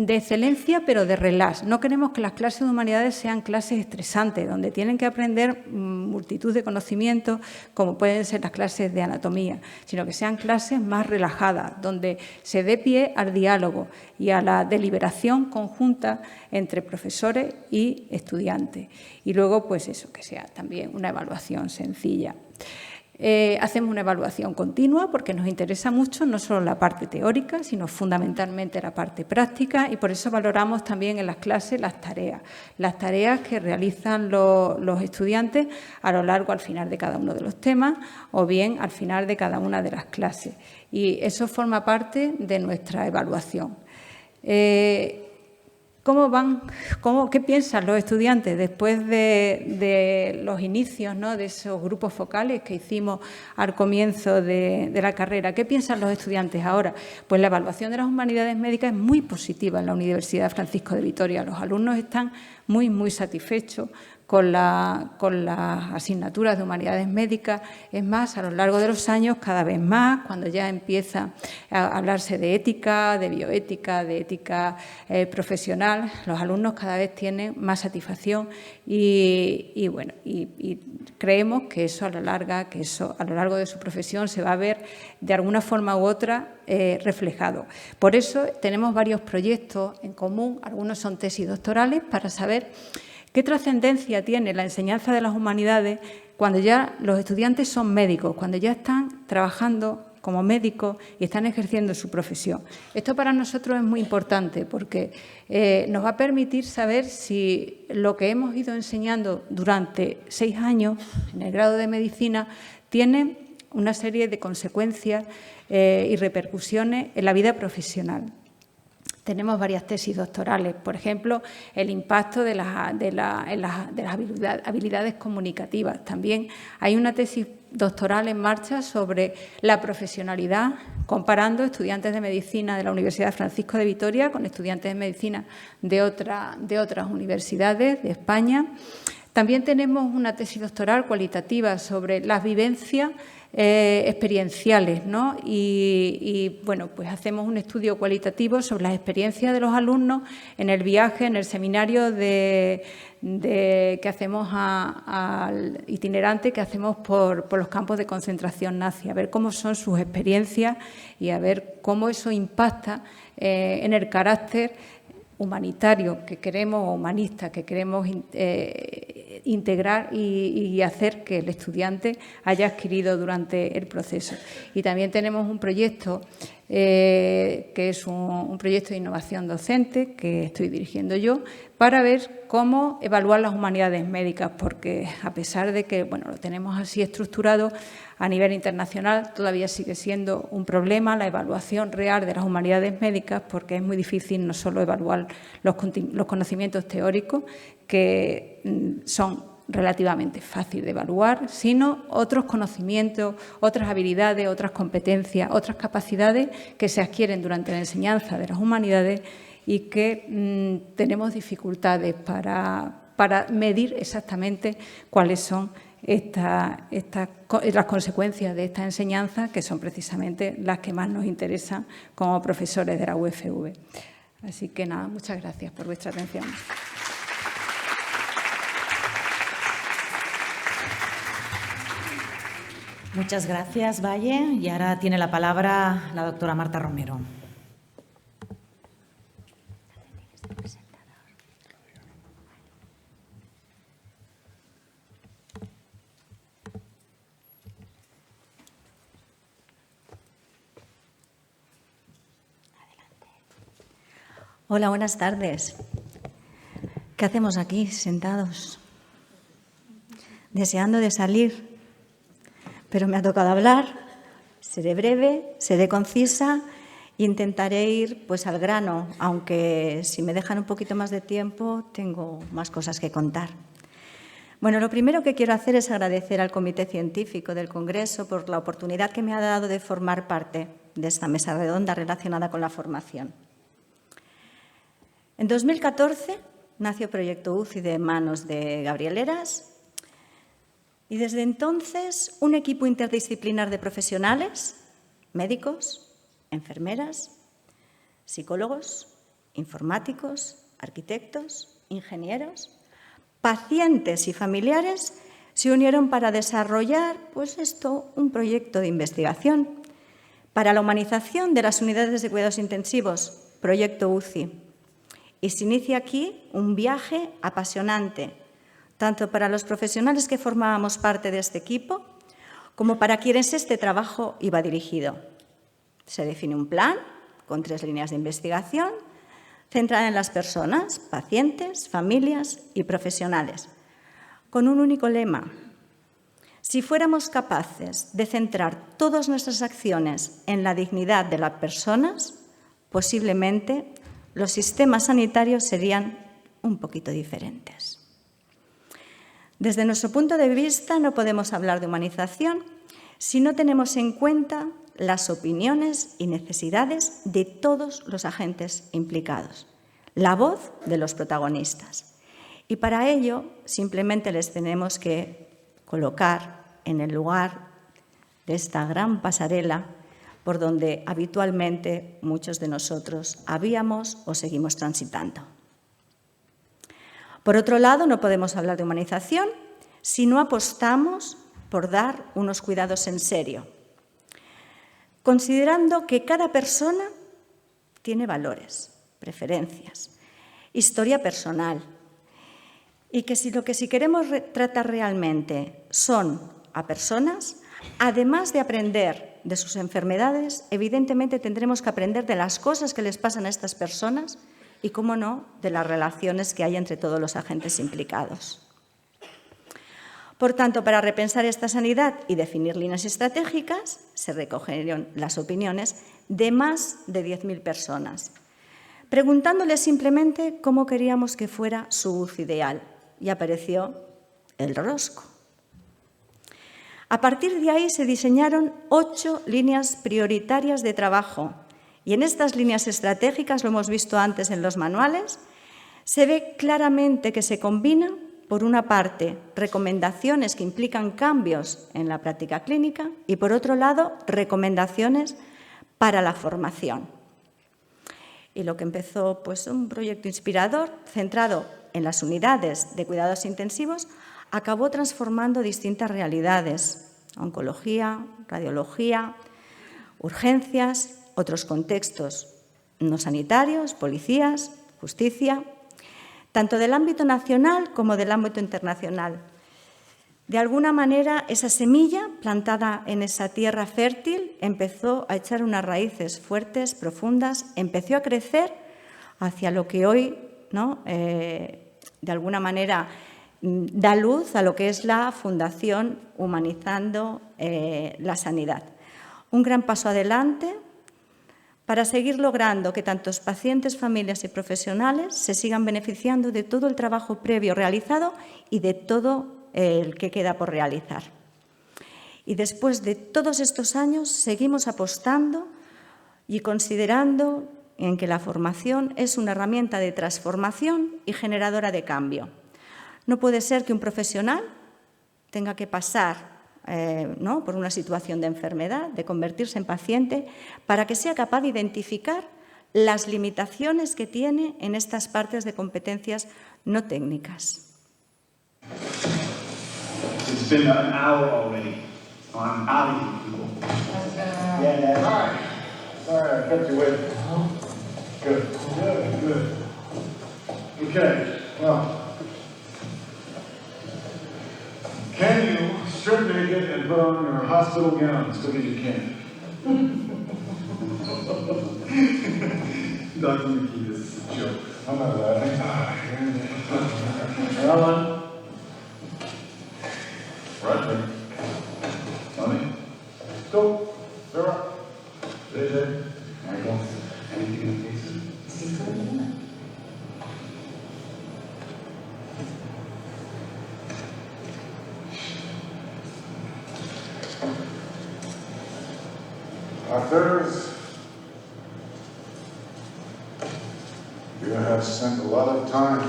excelencia, pero de relax. No queremos que las clases de humanidades sean clases estresantes, donde tienen que aprender multitud de conocimientos, como pueden ser las clases de anatomía, sino que sean clases más relajadas, donde se dé pie al diálogo y a la deliberación conjunta entre profesores y estudiantes. Y luego, pues eso, que sea también una evaluación sencilla. Hacemos una evaluación continua porque nos interesa mucho no solo la parte teórica, sino fundamentalmente la parte práctica, y por eso valoramos también en las clases las tareas que realizan los estudiantes a lo largo, al final de cada uno de los temas o bien al final de cada una de las clases. Y eso forma parte de nuestra evaluación. ¿Qué piensan los estudiantes después de los inicios, ¿no?, de esos grupos focales que hicimos al comienzo de la carrera? ¿Qué piensan los estudiantes ahora? Pues la evaluación de las humanidades médicas es muy positiva en la Universidad Francisco de Vitoria. Los alumnos están muy, muy satisfechos con las asignaturas de humanidades médicas. Es más, a lo largo de los años, cada vez más, cuando ya empieza a hablarse de ética, de bioética, de ética profesional, los alumnos cada vez tienen más satisfacción y creemos que eso a lo largo de su profesión se va a ver de alguna forma u otra reflejado. Por eso tenemos varios proyectos en común, algunos son tesis doctorales, para saber ¿qué trascendencia tiene la enseñanza de las humanidades cuando ya los estudiantes son médicos, cuando ya están trabajando como médicos y están ejerciendo su profesión? Esto para nosotros es muy importante porque nos va a permitir saber si lo que hemos ido enseñando durante 6 años en el grado de medicina tiene una serie de consecuencias y repercusiones en la vida profesional. Tenemos varias tesis doctorales, por ejemplo, el impacto de las habilidades comunicativas. También hay una tesis doctoral en marcha sobre la profesionalidad, comparando estudiantes de medicina de la Universidad Francisco de Vitoria con estudiantes de medicina de otras universidades de España. También tenemos una tesis doctoral cualitativa sobre las vivencias experienciales, ¿no? Y pues hacemos un estudio cualitativo sobre las experiencias de los alumnos en el viaje, en el seminario que hacemos al itinerante que hacemos por los campos de concentración nazi, a ver cómo son sus experiencias y a ver cómo eso impacta en el carácter humanitario que queremos, o humanista que queremos integrar y hacer que el estudiante haya adquirido durante el proceso. Y también tenemos un proyecto que es un proyecto de innovación docente que estoy dirigiendo yo para ver cómo evaluar las humanidades médicas, porque a pesar de que lo tenemos así estructurado, a nivel internacional todavía sigue siendo un problema la evaluación real de las humanidades médicas, porque es muy difícil no solo evaluar los conocimientos teóricos, que son relativamente fáciles de evaluar, sino otros conocimientos, otras habilidades, otras competencias, otras capacidades que se adquieren durante la enseñanza de las humanidades y que tenemos dificultades para medir exactamente cuáles son las consecuencias de esta enseñanza, que son precisamente las que más nos interesan como profesores de la UFV. Así que nada, muchas gracias por vuestra atención.
Muchas gracias, Valle. Y ahora tiene la palabra la doctora Marta Romero.
Hola, buenas tardes. ¿Qué hacemos aquí, sentados? Deseando de salir, pero me ha tocado hablar. Seré breve, seré concisa e intentaré ir al grano, aunque si me dejan un poquito más de tiempo tengo más cosas que contar. Bueno, lo primero que quiero hacer es agradecer al Comité Científico del Congreso por la oportunidad que me ha dado de formar parte de esta mesa redonda relacionada con la formación. En 2014 nació Proyecto UCI de manos de Gabriel Heras y desde entonces un equipo interdisciplinar de profesionales, médicos, enfermeras, psicólogos, informáticos, arquitectos, ingenieros, pacientes y familiares se unieron para desarrollar, un proyecto de investigación para la humanización de las unidades de cuidados intensivos, Proyecto UCI. Y se inicia aquí un viaje apasionante, tanto para los profesionales que formábamos parte de este equipo, como para quienes este trabajo iba dirigido. Se define un plan con 3 líneas de investigación, centrada en las personas, pacientes, familias y profesionales, con un único lema. Si fuéramos capaces de centrar todas nuestras acciones en la dignidad de las personas, posiblemente los sistemas sanitarios serían un poquito diferentes. Desde nuestro punto de vista, no podemos hablar de humanización si no tenemos en cuenta las opiniones y necesidades de todos los agentes implicados, la voz de los protagonistas. Y para ello, simplemente les tenemos que colocar en el lugar de esta gran pasarela por donde habitualmente muchos de nosotros habíamos o seguimos transitando. Por otro lado, no podemos hablar de humanización si no apostamos por dar unos cuidados en serio, considerando que cada persona tiene valores, preferencias, historia personal, y que si queremos tratar realmente son a personas, además de aprender de sus enfermedades, evidentemente tendremos que aprender de las cosas que les pasan a estas personas y, cómo no, de las relaciones que hay entre todos los agentes implicados. Por tanto, para repensar esta sanidad y definir líneas estratégicas, se recogieron las opiniones de más de 10.000 personas, preguntándoles simplemente cómo queríamos que fuera su UCI ideal, y apareció el rosco. A partir de ahí se diseñaron 8 líneas prioritarias de trabajo y en estas líneas estratégicas, lo hemos visto antes en los manuales, se ve claramente que se combinan, por una parte, recomendaciones que implican cambios en la práctica clínica y, por otro lado, recomendaciones para la formación. Y lo que empezó, un proyecto inspirador centrado en las unidades de cuidados intensivos, acabó transformando distintas realidades: oncología, radiología, urgencias, otros contextos no sanitarios, policías, justicia, tanto del ámbito nacional como del ámbito internacional. De alguna manera, esa semilla plantada en esa tierra fértil empezó a echar unas raíces fuertes, profundas, empezó a crecer hacia lo que hoy, de alguna manera, da luz a lo que es la Fundación Humanizando la Sanidad. Un gran paso adelante para seguir logrando que tantos pacientes, familias y profesionales se sigan beneficiando de todo el trabajo previo realizado y de todo el que queda por realizar. Y después de todos estos años seguimos apostando y considerando en que la formación es una herramienta de transformación y generadora de cambio. No puede ser que un profesional tenga que pasar por una situación de enfermedad, de convertirse en paciente, para que sea capaz de identificar las limitaciones que tiene en estas partes de competencias no técnicas.
It's been an hour already. I'm out of here, people. Yeah. All right. Sorry, I kept you waiting. Good. Okay, well, can you strip naked and put on your hospital gown as quick as you can? Dr. McKee, this is a joke. I'm not laughing. Ellen? Roger. Money? Go. They're up. JJ? Michael? Anything in the case? Doctors, you have spent a lot of time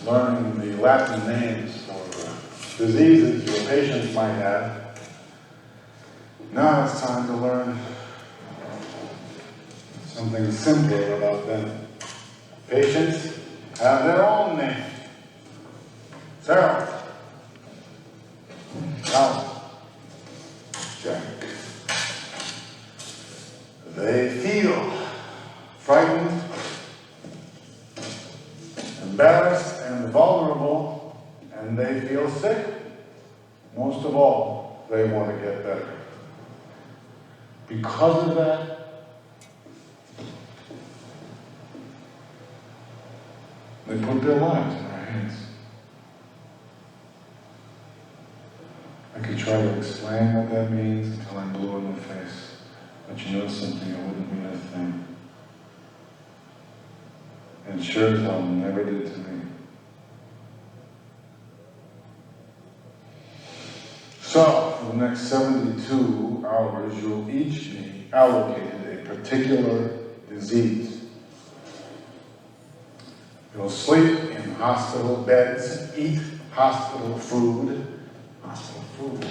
learning the Latin names for diseases your patients might have. Now it's time to learn something simpler about them. Patients have their own name. Sarah. Now, Jack. They feel frightened, embarrassed, and vulnerable, and they feel sick. Most of all, they want to get better. Because of that, they put their lives in our hands. I could try to explain what that means until I'm blue in the face, but you know something, it wouldn't mean a thing. And sure as hell never did to me. So, for the next 72 hours, you'll each be allocated a particular disease. You'll sleep in hospital beds, eat hospital food. Hospital food.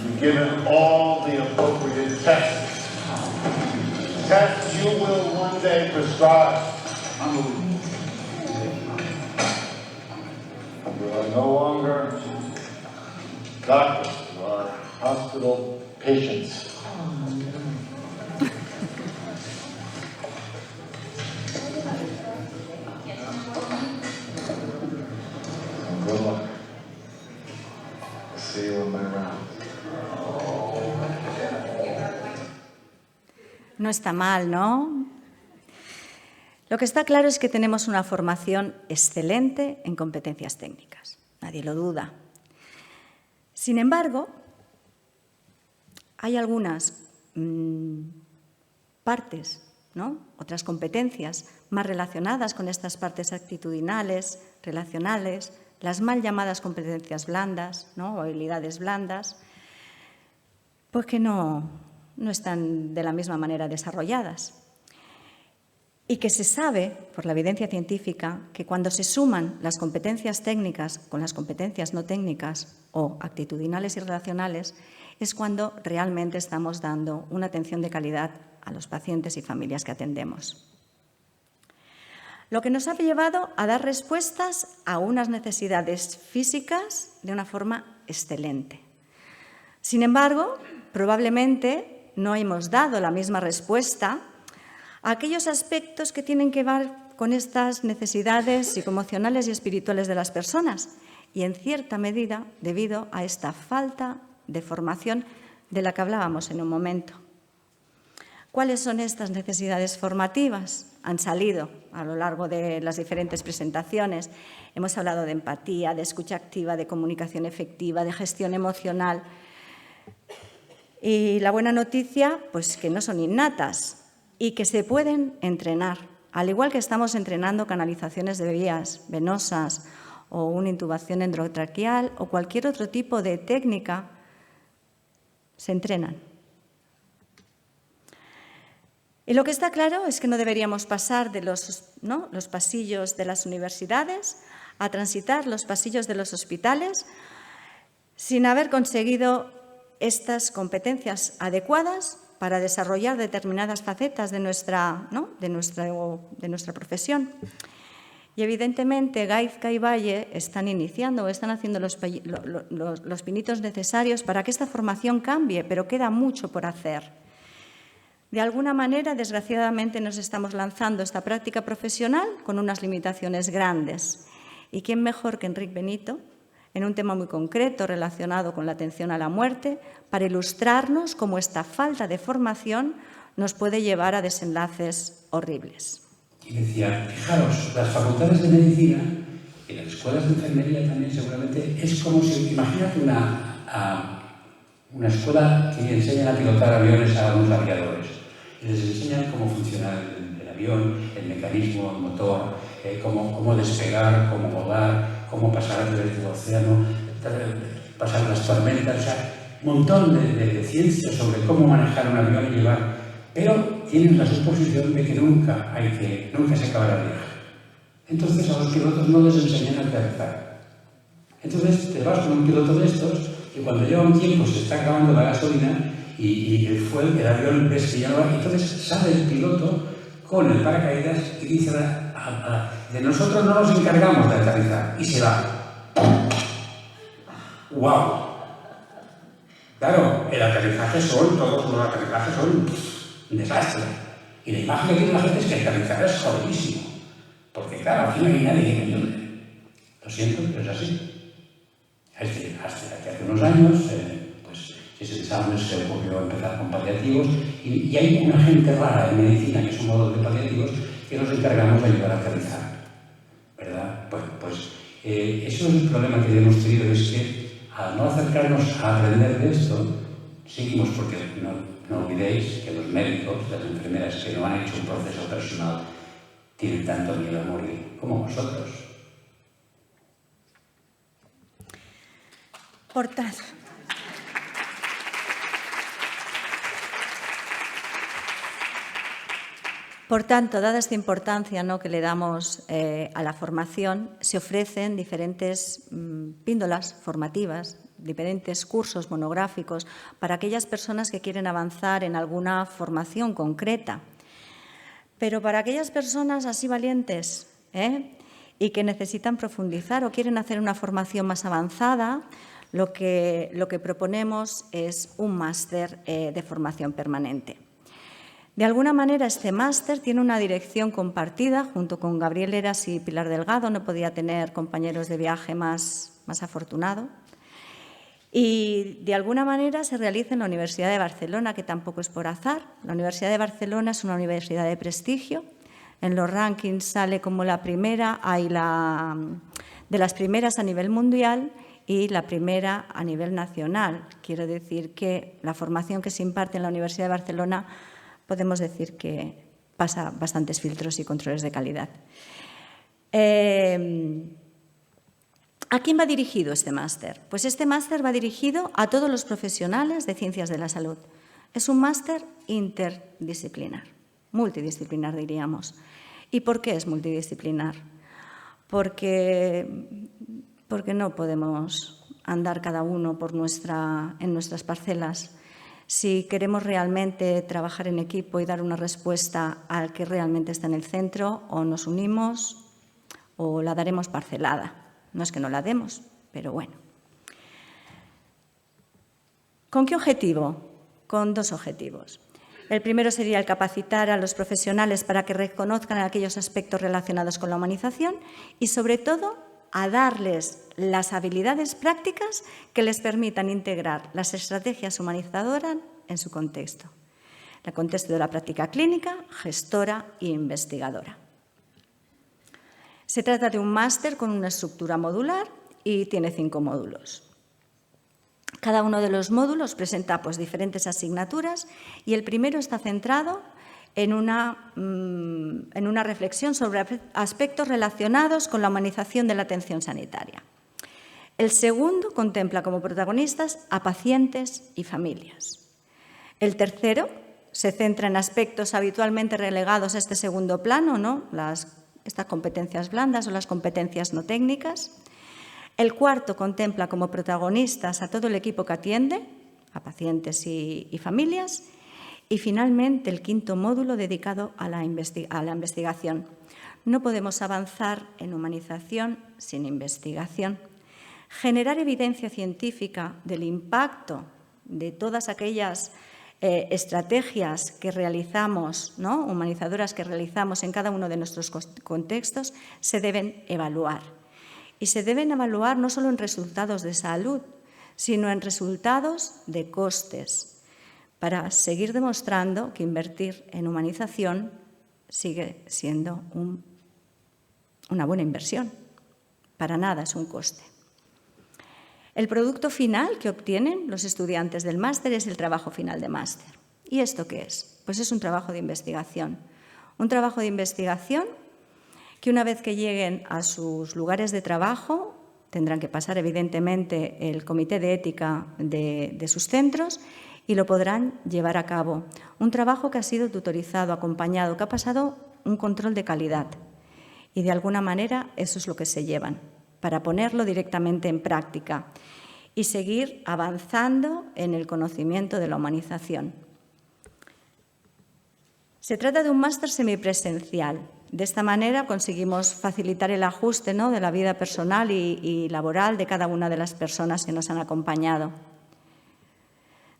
Be given all the appropriate tests. Tests you will one day prescribe. You are no longer doctors, you are hospital patients. Good luck. See you in my round.
No está mal, ¿no? Lo que está claro es que tenemos una formación excelente en competencias técnicas, nadie lo duda. Sin embargo, hay algunas partes, ¿no? Otras competencias más relacionadas con estas partes actitudinales, relacionales, las mal llamadas competencias blandas, ¿no? O habilidades blandas, pues que no están de la misma manera desarrolladas. Y que se sabe, por la evidencia científica, que cuando se suman las competencias técnicas con las competencias no técnicas o actitudinales y relacionales, es cuando realmente estamos dando una atención de calidad a los pacientes y familias que atendemos. Lo que nos ha llevado a dar respuestas a unas necesidades físicas de una forma excelente. Sin embargo, probablemente no hemos dado la misma respuesta a aquellos aspectos que tienen que ver con estas necesidades psicoemocionales y espirituales de las personas y, en cierta medida, debido a esta falta de formación de la que hablábamos en un momento. ¿Cuáles son estas necesidades formativas? Han salido a lo largo de las diferentes presentaciones. Hemos hablado de empatía, de escucha activa, de comunicación efectiva, de gestión emocional. Y la buena noticia, pues que no son innatas y que se pueden entrenar, al igual que estamos entrenando canalizaciones de vías venosas o una intubación endotraqueal o cualquier otro tipo de técnica, se entrenan. Y lo que está claro es que no deberíamos pasar de los pasillos de las universidades a transitar los pasillos de los hospitales sin haber conseguido estas competencias adecuadas para desarrollar determinadas facetas de nuestra profesión. Y evidentemente Gaizka y Valle están iniciando, están haciendo los pinitos necesarios para que esta formación cambie, pero queda mucho por hacer. De alguna manera, desgraciadamente, nos estamos lanzando esta práctica profesional con unas limitaciones grandes. ¿Y quién mejor que Enric Benito, en un tema muy concreto relacionado con la atención a la muerte, para ilustrarnos cómo esta falta de formación nos puede llevar a desenlaces horribles?
Y decía, fijaros, las facultades de medicina y las escuelas de enfermería también seguramente es como si, imagínate una escuela que enseña a pilotar aviones a unos aviadores. Y les enseñan cómo funciona el avión, el mecanismo, el motor, cómo despegar, cómo volar, cómo pasar a través del océano, pasar las tormentas, o sea, un montón de ciencia sobre cómo manejar un avión y llevar. Pero tienen la suposición de que nunca se acabará el viaje. Entonces a los pilotos no les enseñan a aterrizar. Entonces te vas con un piloto de estos y cuando lleva un tiempo se está acabando la gasolina y el avión ves que ya no va. Entonces sale el piloto con el paracaídas y dice de nosotros no nos encargamos de aterrizar, y se va. ¡Wow! Claro, todos los aterrizajes son un desastre. Y la imagen que tiene la gente es que aterrizar es jodidísimo. Porque claro, aquí no hay nadie que me ayude. Lo siento, pero es así. Es decir, hasta que hace unos años, pues ese examen se le ocurrió empezar con paliativos y hay una gente rara en medicina, que somos los de paliativos, que nos encargamos de ayudar a aterrizar. ¿Verdad? Pues eso es el problema que hemos tenido, es que al no acercarnos a aprender de esto, seguimos, porque no olvidéis que los médicos, las enfermeras que no han hecho un proceso personal, tienen tanto miedo a morir como vosotros.
Por tanto, dada esta importancia, ¿no?, que le damos a la formación, se ofrecen diferentes píndolas formativas, diferentes cursos monográficos para aquellas personas que quieren avanzar en alguna formación concreta. Pero para aquellas personas así valientes y que necesitan profundizar o quieren hacer una formación más avanzada, lo que proponemos es un máster de formación permanente. De alguna manera, este máster tiene una dirección compartida junto con Gabriel Heras y Pilar Delgado. No podía tener compañeros de viaje más afortunado. Y de alguna manera se realiza en la Universidad de Barcelona, que tampoco es por azar. La Universidad de Barcelona es una universidad de prestigio. En los rankings sale como la primera, de las primeras a nivel mundial y la primera a nivel nacional. Quiero decir que la formación que se imparte en la Universidad de Barcelona podemos decir que pasa bastantes filtros y controles de calidad. ¿A quién va dirigido este máster? Pues este máster va dirigido a todos los profesionales de ciencias de la salud. Es un máster interdisciplinar, multidisciplinar diríamos. ¿Y por qué es multidisciplinar? Porque no podemos andar cada uno en nuestras parcelas. Si queremos realmente trabajar en equipo y dar una respuesta al que realmente está en el centro, o nos unimos o la daremos parcelada. No es que no la demos, pero bueno. ¿Con qué objetivo? Con dos objetivos. El primero sería el capacitar a los profesionales para que reconozcan aquellos aspectos relacionados con la humanización y, sobre todo, a darles las habilidades prácticas que les permitan integrar las estrategias humanizadoras en su contexto. El contexto de la práctica clínica, gestora e investigadora. Se trata de un máster con una estructura modular y tiene 5 módulos. Cada uno de los módulos presenta diferentes asignaturas y el primero está centrado en una reflexión sobre aspectos relacionados con la humanización de la atención sanitaria. El segundo contempla como protagonistas a pacientes y familias. El tercero se centra en aspectos habitualmente relegados a este segundo plano, ¿no?, estas competencias blandas o las competencias no técnicas. El cuarto contempla como protagonistas a todo el equipo que atiende, a pacientes y familias. Y finalmente el quinto módulo dedicado a la investigación. No podemos avanzar en humanización sin investigación. Generar evidencia científica del impacto de todas aquellas estrategias que realizamos, ¿no?, humanizadoras que realizamos en cada uno de nuestros contextos, se deben evaluar. Y se deben evaluar no solo en resultados de salud, sino en resultados de costes, para seguir demostrando que invertir en humanización sigue siendo una buena inversión. Para nada es un coste. El producto final que obtienen los estudiantes del máster es el trabajo final de máster. ¿Y esto qué es? Pues es un trabajo de investigación. Un trabajo de investigación que una vez que lleguen a sus lugares de trabajo tendrán que pasar evidentemente el comité de ética de sus centros y lo podrán llevar a cabo. Un trabajo que ha sido tutorizado, acompañado, que ha pasado un control de calidad Y de alguna manera eso es lo que se llevan, para ponerlo directamente en práctica y seguir avanzando en el conocimiento de la humanización. Se trata de un máster semipresencial. De esta manera conseguimos facilitar el ajuste, ¿no?, de la vida personal y laboral de cada una de las personas que nos han acompañado.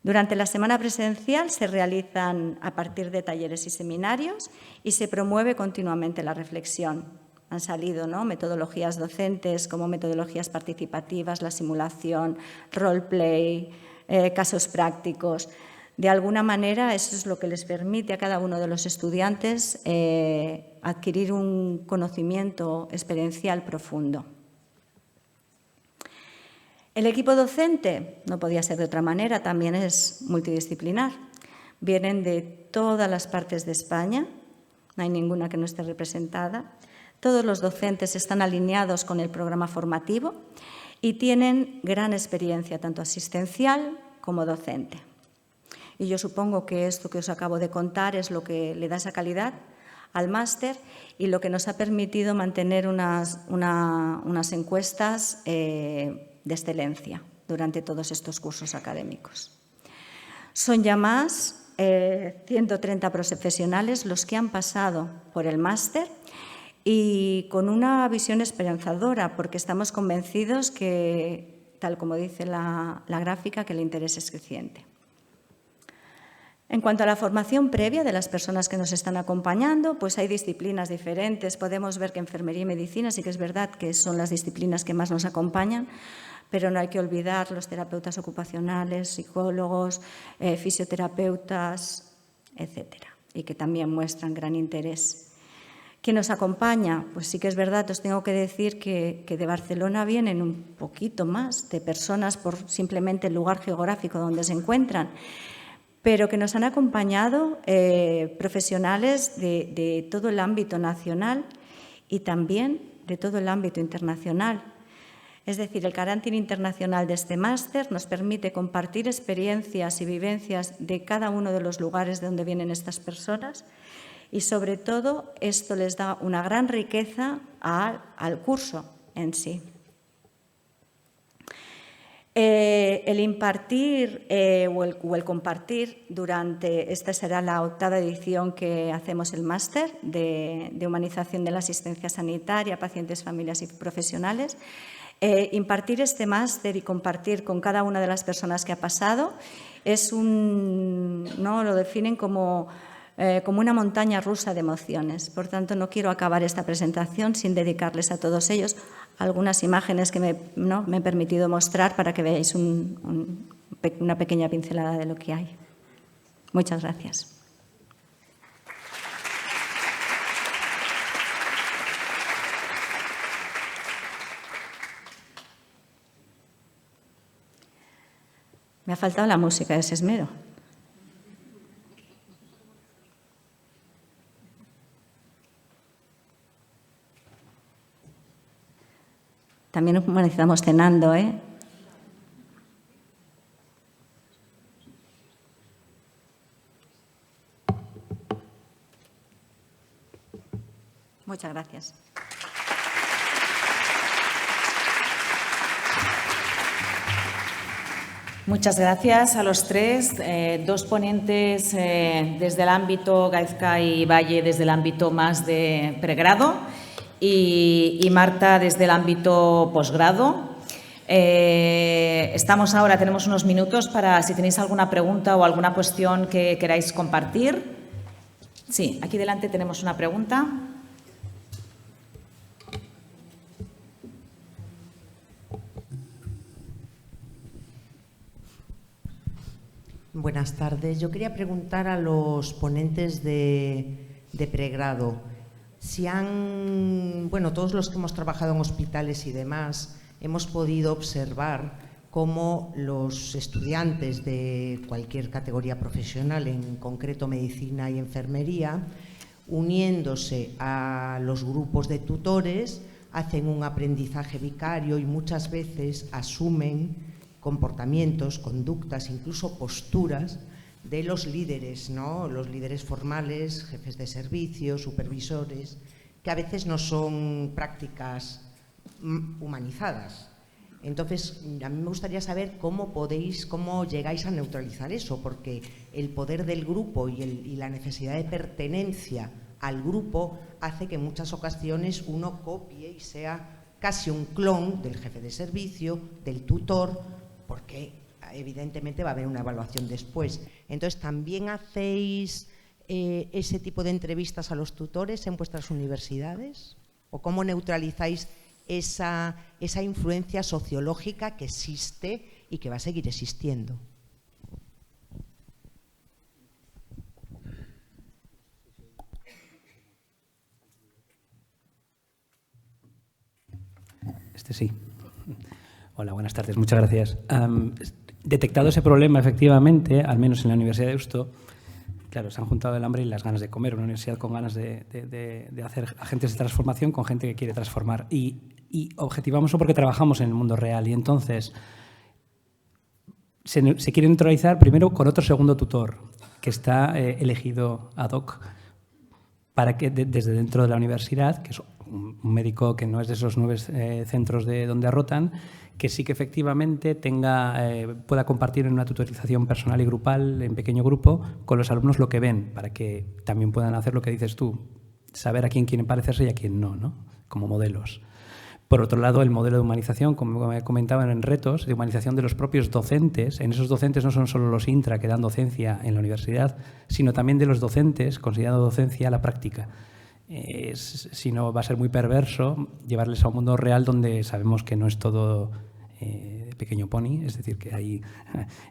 Durante la semana presencial se realizan a partir de talleres y seminarios y se promueve continuamente la reflexión. Han salido, ¿no?, metodologías docentes como metodologías participativas, la simulación, roleplay, casos prácticos. De alguna manera, eso es lo que les permite a cada uno de los estudiantes adquirir un conocimiento experiencial profundo. El equipo docente, no podía ser de otra manera, también es multidisciplinar. Vienen de todas las partes de España, no hay ninguna que no esté representada. Todos los docentes están alineados con el programa formativo y tienen gran experiencia, tanto asistencial como docente. Y yo supongo que esto que os acabo de contar es lo que le da esa calidad al máster y lo que nos ha permitido mantener unas encuestas de excelencia durante todos estos cursos académicos. Son ya más 130 profesionales los que han pasado por el máster y con una visión esperanzadora, porque estamos convencidos que, tal como dice la gráfica, que el interés es creciente. En cuanto a la formación previa de las personas que nos están acompañando, pues hay disciplinas diferentes. Podemos ver que enfermería y medicina sí que es verdad que son las disciplinas que más nos acompañan, pero no hay que olvidar los terapeutas ocupacionales, psicólogos, fisioterapeutas, etcétera, y que también muestran gran interés. ¿Quién nos acompaña? Pues sí que es verdad, os tengo que decir que de Barcelona vienen un poquito más de personas por simplemente el lugar geográfico donde se encuentran, pero que nos han acompañado profesionales de todo el ámbito nacional y también de todo el ámbito internacional. Es decir, el carácter internacional de este máster nos permite compartir experiencias y vivencias de cada uno de los lugares de donde vienen estas personas y, sobre todo, esto les da una gran riqueza al curso en sí. El impartir o el compartir durante, esta será la 8ª edición que hacemos el máster de humanización de la asistencia sanitaria, pacientes, familias y profesionales. Impartir este máster y compartir con cada una de las personas que ha pasado es ¿no?, lo definen como una montaña rusa de emociones. Por tanto, no quiero acabar esta presentación sin dedicarles a todos ellos algunas imágenes que me he permitido mostrar para que veáis una pequeña pincelada de lo que hay. Muchas gracias. Me ha faltado la música de ese esmero. También humanizamos cenando, ¿eh? Muchas gracias.
Muchas gracias a los tres, dos ponentes desde el ámbito Gaizka y Valle, desde el ámbito más de pregrado, y Marta desde el ámbito posgrado. Tenemos unos minutos para si tenéis alguna pregunta o alguna cuestión que queráis compartir. Sí, aquí delante tenemos una pregunta.
Buenas tardes. Yo quería preguntar a los ponentes de pregrado si todos los que hemos trabajado en hospitales y demás, hemos podido observar cómo los estudiantes de cualquier categoría profesional, en concreto medicina y enfermería, uniéndose a los grupos de tutores, hacen un aprendizaje vicario y muchas veces asumen comportamientos, conductas, incluso posturas de los líderes, ¿no? Los líderes formales, jefes de servicio, supervisores, que a veces no son prácticas humanizadas. Entonces, a mí me gustaría saber cómo llegáis a neutralizar eso, porque el poder del grupo y la necesidad de pertenencia al grupo hace que en muchas ocasiones uno copie y sea casi un clon del jefe de servicio, del tutor, porque evidentemente va a haber una evaluación después. Entonces, ¿también hacéis ese tipo de entrevistas a los tutores en vuestras universidades? ¿O cómo neutralizáis esa influencia sociológica que existe y que va a seguir existiendo?
Sí. Hola, buenas tardes. Muchas gracias. Detectado ese problema, efectivamente, al menos en la Universidad de Deusto, claro, se han juntado el hambre y las ganas de comer. Una universidad con ganas de hacer agentes de transformación con gente que quiere transformar. Y objetivamos eso porque trabajamos en el mundo real. Y entonces se quiere neutralizar primero con otro segundo tutor que está elegido ad hoc para que desde dentro de la universidad, que es un médico que no es de esos 9 centros de donde rotan, que sí que efectivamente pueda compartir en una tutorización personal y grupal, en pequeño grupo, con los alumnos lo que ven, para que también puedan hacer lo que dices tú, saber a quién quieren parecerse y a quién no, ¿no? Como modelos. Por otro lado, el modelo de humanización, como comentaban en retos, de humanización de los propios docentes. En esos docentes no son solo los intra que dan docencia en la universidad, sino también de los docentes, considerando docencia la práctica. Si no, va a ser muy perverso llevarles a un mundo real donde sabemos que no es todo pequeño pony, es decir, que ahí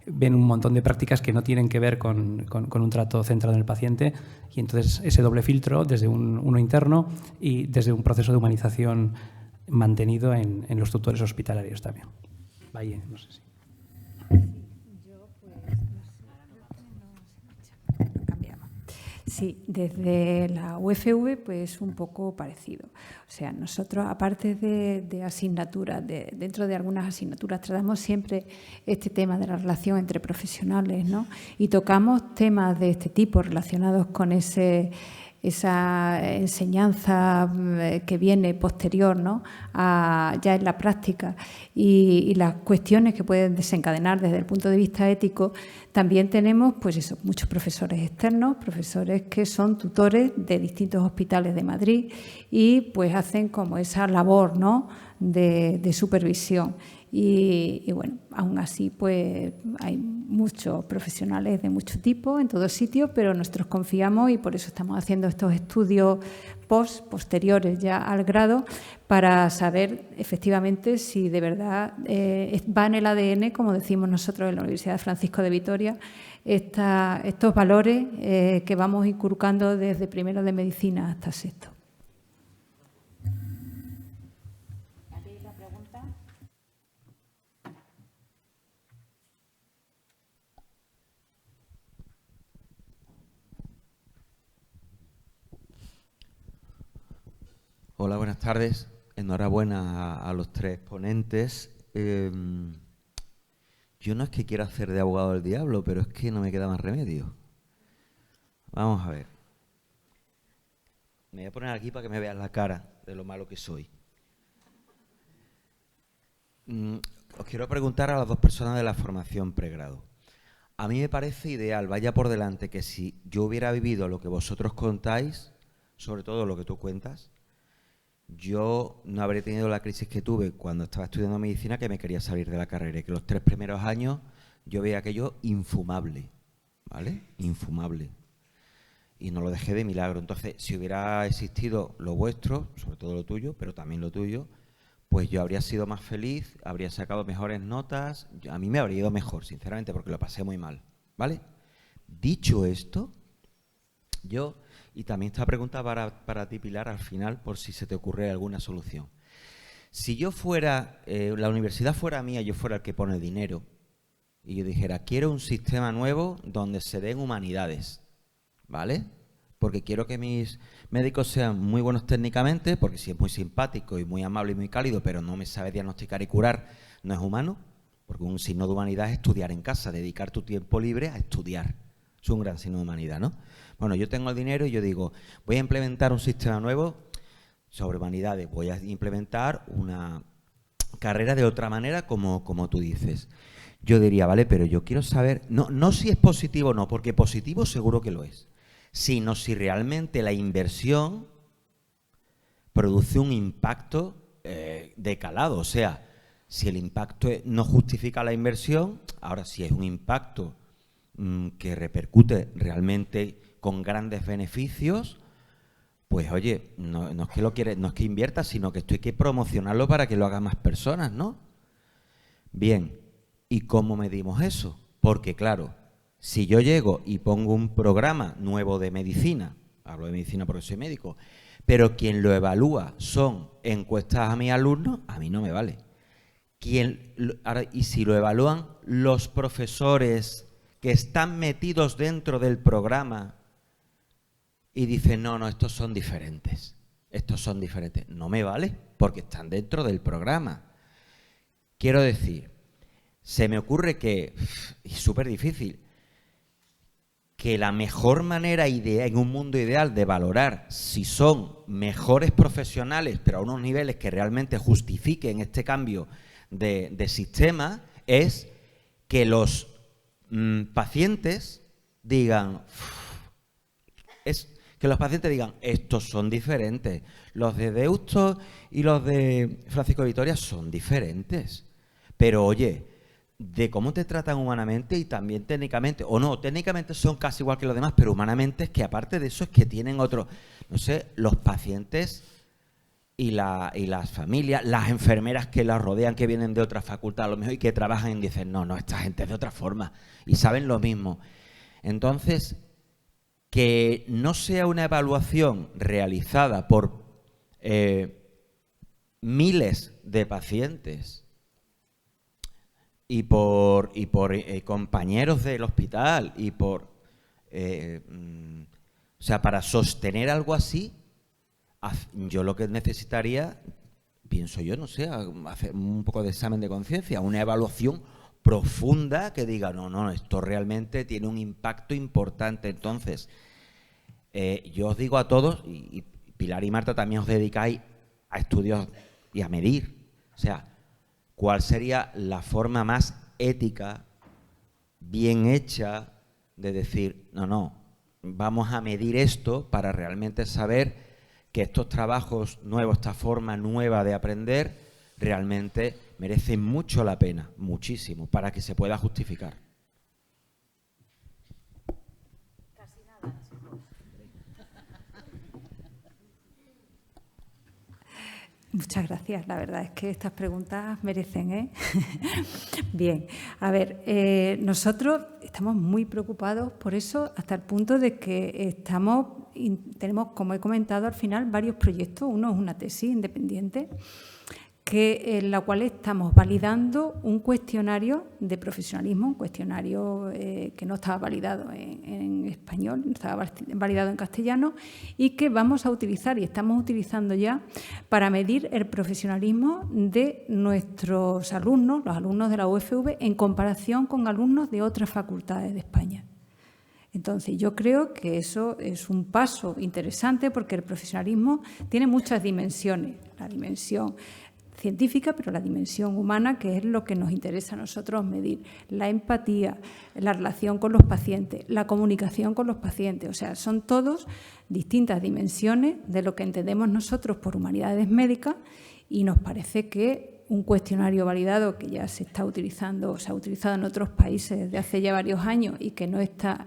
ven un montón de prácticas que no tienen que ver con un trato centrado en el paciente, y entonces ese doble filtro desde uno interno y desde un proceso de humanización mantenido en los tutores hospitalarios también. Valle, no sé si.
Sí, desde la UFV pues un poco parecido. O sea, nosotros aparte de asignaturas, dentro de algunas asignaturas tratamos siempre este tema de la relación entre profesionales, ¿no? Y tocamos temas de este tipo relacionados con esa enseñanza que viene posterior, ¿no? Ya en la práctica y las cuestiones que pueden desencadenar desde el punto de vista ético. También tenemos pues eso, muchos profesores externos, profesores que son tutores de distintos hospitales de Madrid y pues hacen como esa labor, ¿no? de supervisión. Y bueno, aún así pues hay muchos profesionales de mucho tipo en todo sitio, pero nosotros confiamos y por eso estamos haciendo estos estudios posteriores ya al grado para saber efectivamente si de verdad va en el ADN, como decimos nosotros en la Universidad Francisco de Vitoria, estos valores que vamos inculcando desde primero de medicina hasta sexto.
Hola, buenas tardes. Enhorabuena a los 3 ponentes. Yo no es que quiera hacer de abogado del diablo, pero es que no me queda más remedio. Vamos a ver. Me voy a poner aquí para que me vean la cara de lo malo que soy. Os quiero preguntar a las 2 personas de la formación pregrado. A mí me parece ideal, vaya por delante, que si yo hubiera vivido lo que vosotros contáis, sobre todo lo que tú cuentas, yo no habría tenido la crisis que tuve cuando estaba estudiando medicina, que me quería salir de la carrera, y que los 3 primeros años yo veía aquello infumable, ¿vale? Infumable. Y no lo dejé de milagro. Entonces, si hubiera existido lo vuestro, sobre todo lo tuyo, pero también lo tuyo, pues yo habría sido más feliz, habría sacado mejores notas, a mí me habría ido mejor, sinceramente, porque lo pasé muy mal, ¿vale? Dicho esto, yo... Y también esta pregunta para ti, Pilar, al final, por si se te ocurre alguna solución. Si yo fuera, la universidad fuera mía, yo fuera el que pone dinero, y yo dijera, quiero un sistema nuevo donde se den humanidades, ¿vale? Porque quiero que mis médicos sean muy buenos técnicamente, porque si es muy simpático y muy amable y muy cálido, pero no me sabe diagnosticar y curar, no es humano, porque un signo de humanidad es estudiar en casa, dedicar tu tiempo libre a estudiar. Es un gran signo de humanidad, ¿no? Bueno, yo tengo el dinero y yo digo, voy a implementar un sistema nuevo sobre humanidades, voy a implementar una carrera de otra manera, como tú dices. Yo diría, vale, pero yo quiero saber, no si es positivo o no, porque positivo seguro que lo es, sino si realmente la inversión produce un impacto de calado. O sea, si el impacto no justifica la inversión, ahora si es un impacto que repercute realmente con grandes beneficios, pues oye, no es que no es que invierta, sino que esto hay que promocionarlo para que lo hagan más personas, ¿no? Bien, ¿y cómo medimos eso? Porque claro, si yo llego y pongo un programa nuevo de medicina, hablo de medicina porque soy médico, pero quien lo evalúa son encuestas a mis alumnos, a mí no me vale. Y si lo evalúan los profesores que están metidos dentro del programa y dicen, no, estos son diferentes, no me vale porque están dentro del programa. Quiero decir, se me ocurre que, es súper difícil, que la mejor manera en un mundo ideal de valorar si son mejores profesionales, pero a unos niveles que realmente justifiquen este cambio de sistema, es que los pacientes digan, estos son diferentes. Los de Deusto y los de Francisco de Vitoria son diferentes. Pero oye, de cómo te tratan humanamente y también técnicamente, o no, técnicamente son casi igual que los demás, pero humanamente es que aparte de eso es que tienen otro, no sé, los pacientes y las familias, las enfermeras que las rodean, que vienen de otra facultad a lo mejor y que trabajan y dicen, no, esta gente es de otra forma y saben lo mismo. Entonces, que no sea una evaluación realizada por miles de pacientes y por compañeros del hospital y por o sea, para sostener algo así, yo lo que necesitaría, pienso yo, no sé, hacer un poco de examen de conciencia, una evaluación profunda que diga, no, esto realmente tiene un impacto importante. Entonces, yo os digo a todos, y Pilar y Marta también os dedicáis a estudios y a medir, o sea, ¿cuál sería la forma más ética, bien hecha, de decir, no, vamos a medir esto para realmente saber que estos trabajos nuevos, esta forma nueva de aprender, realmente merecen mucho la pena, muchísimo, para que se pueda justificar?
Muchas gracias. La verdad es que estas preguntas merecen, ¿eh? Bien, a ver, nosotros estamos muy preocupados por eso, hasta el punto de que tenemos, como he comentado al final, varios proyectos. Uno es una tesis independiente en la cual estamos validando un cuestionario de profesionalismo, un cuestionario que no estaba validado en español, estaba validado en castellano, y que vamos a utilizar y estamos utilizando ya para medir el profesionalismo de nuestros alumnos, los alumnos de la UFV, en comparación con alumnos de otras facultades de España. Entonces, yo creo que eso es un paso interesante porque el profesionalismo tiene muchas dimensiones. La dimensión científica, pero la dimensión humana, que es lo que nos interesa a nosotros medir, la empatía, la relación con los pacientes, la comunicación con los pacientes, o sea, son todos distintas dimensiones de lo que entendemos nosotros por humanidades médicas, y nos parece que un cuestionario validado que ya se está utilizando, se ha utilizado en otros países desde hace ya varios años y que no está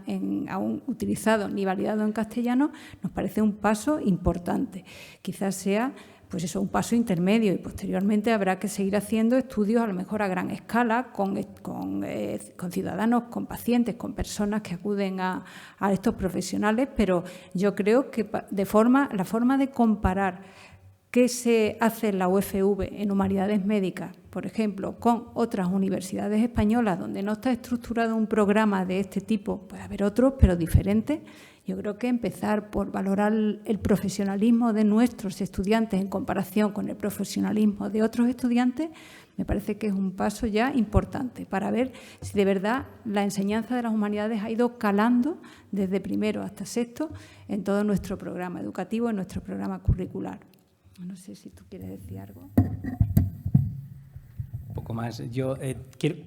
aún utilizado ni validado en castellano, nos parece un paso importante. Quizás sea pues eso, un paso intermedio, y posteriormente habrá que seguir haciendo estudios a lo mejor a gran escala con ciudadanos, con pacientes, con personas que acuden a estos profesionales, pero yo creo que la forma de comparar qué se hace en la UFV en humanidades médicas, por ejemplo, con otras universidades españolas donde no está estructurado un programa de este tipo, puede haber otros, pero diferentes. Yo creo que empezar por valorar el profesionalismo de nuestros estudiantes en comparación con el profesionalismo de otros estudiantes, me parece que es un paso ya importante para ver si de verdad la enseñanza de las humanidades ha ido calando desde primero hasta sexto en todo nuestro programa educativo, en nuestro programa curricular. No sé si tú quieres decir algo.
Un poco más. Yo quiero...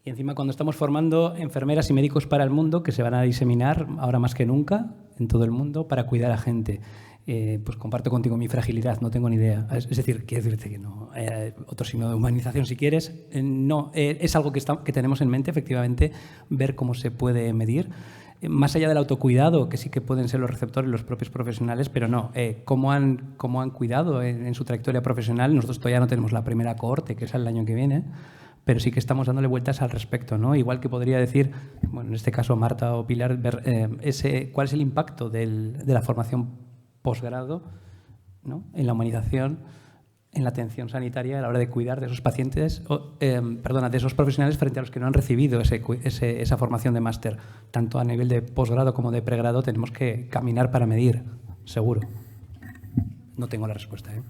Y encima, cuando estamos formando enfermeras y médicos para el mundo, que se van a diseminar ahora más que nunca en todo el mundo para cuidar a gente, pues comparto contigo mi fragilidad, no tengo ni idea. Es decir, quiero decirte que no. Otro signo de humanización, si quieres. No, es algo que tenemos en mente, efectivamente, ver cómo se puede medir. Más allá del autocuidado, que sí que pueden ser los receptores, los propios profesionales, pero no, cómo han cuidado en su trayectoria profesional. Nosotros todavía no tenemos la primera cohorte, que es el año que viene, pero sí que estamos dándole vueltas al respecto, ¿no? Igual que podría decir, bueno, en este caso Marta o Pilar, ver cuál es el impacto de la formación posgrado, ¿no?, en la humanización, en la atención sanitaria a la hora de cuidar de esos pacientes, de esos profesionales frente a los que no han recibido esa formación de máster. Tanto a nivel de posgrado como de pregrado tenemos que caminar para medir, seguro. No tengo la respuesta, ¿eh?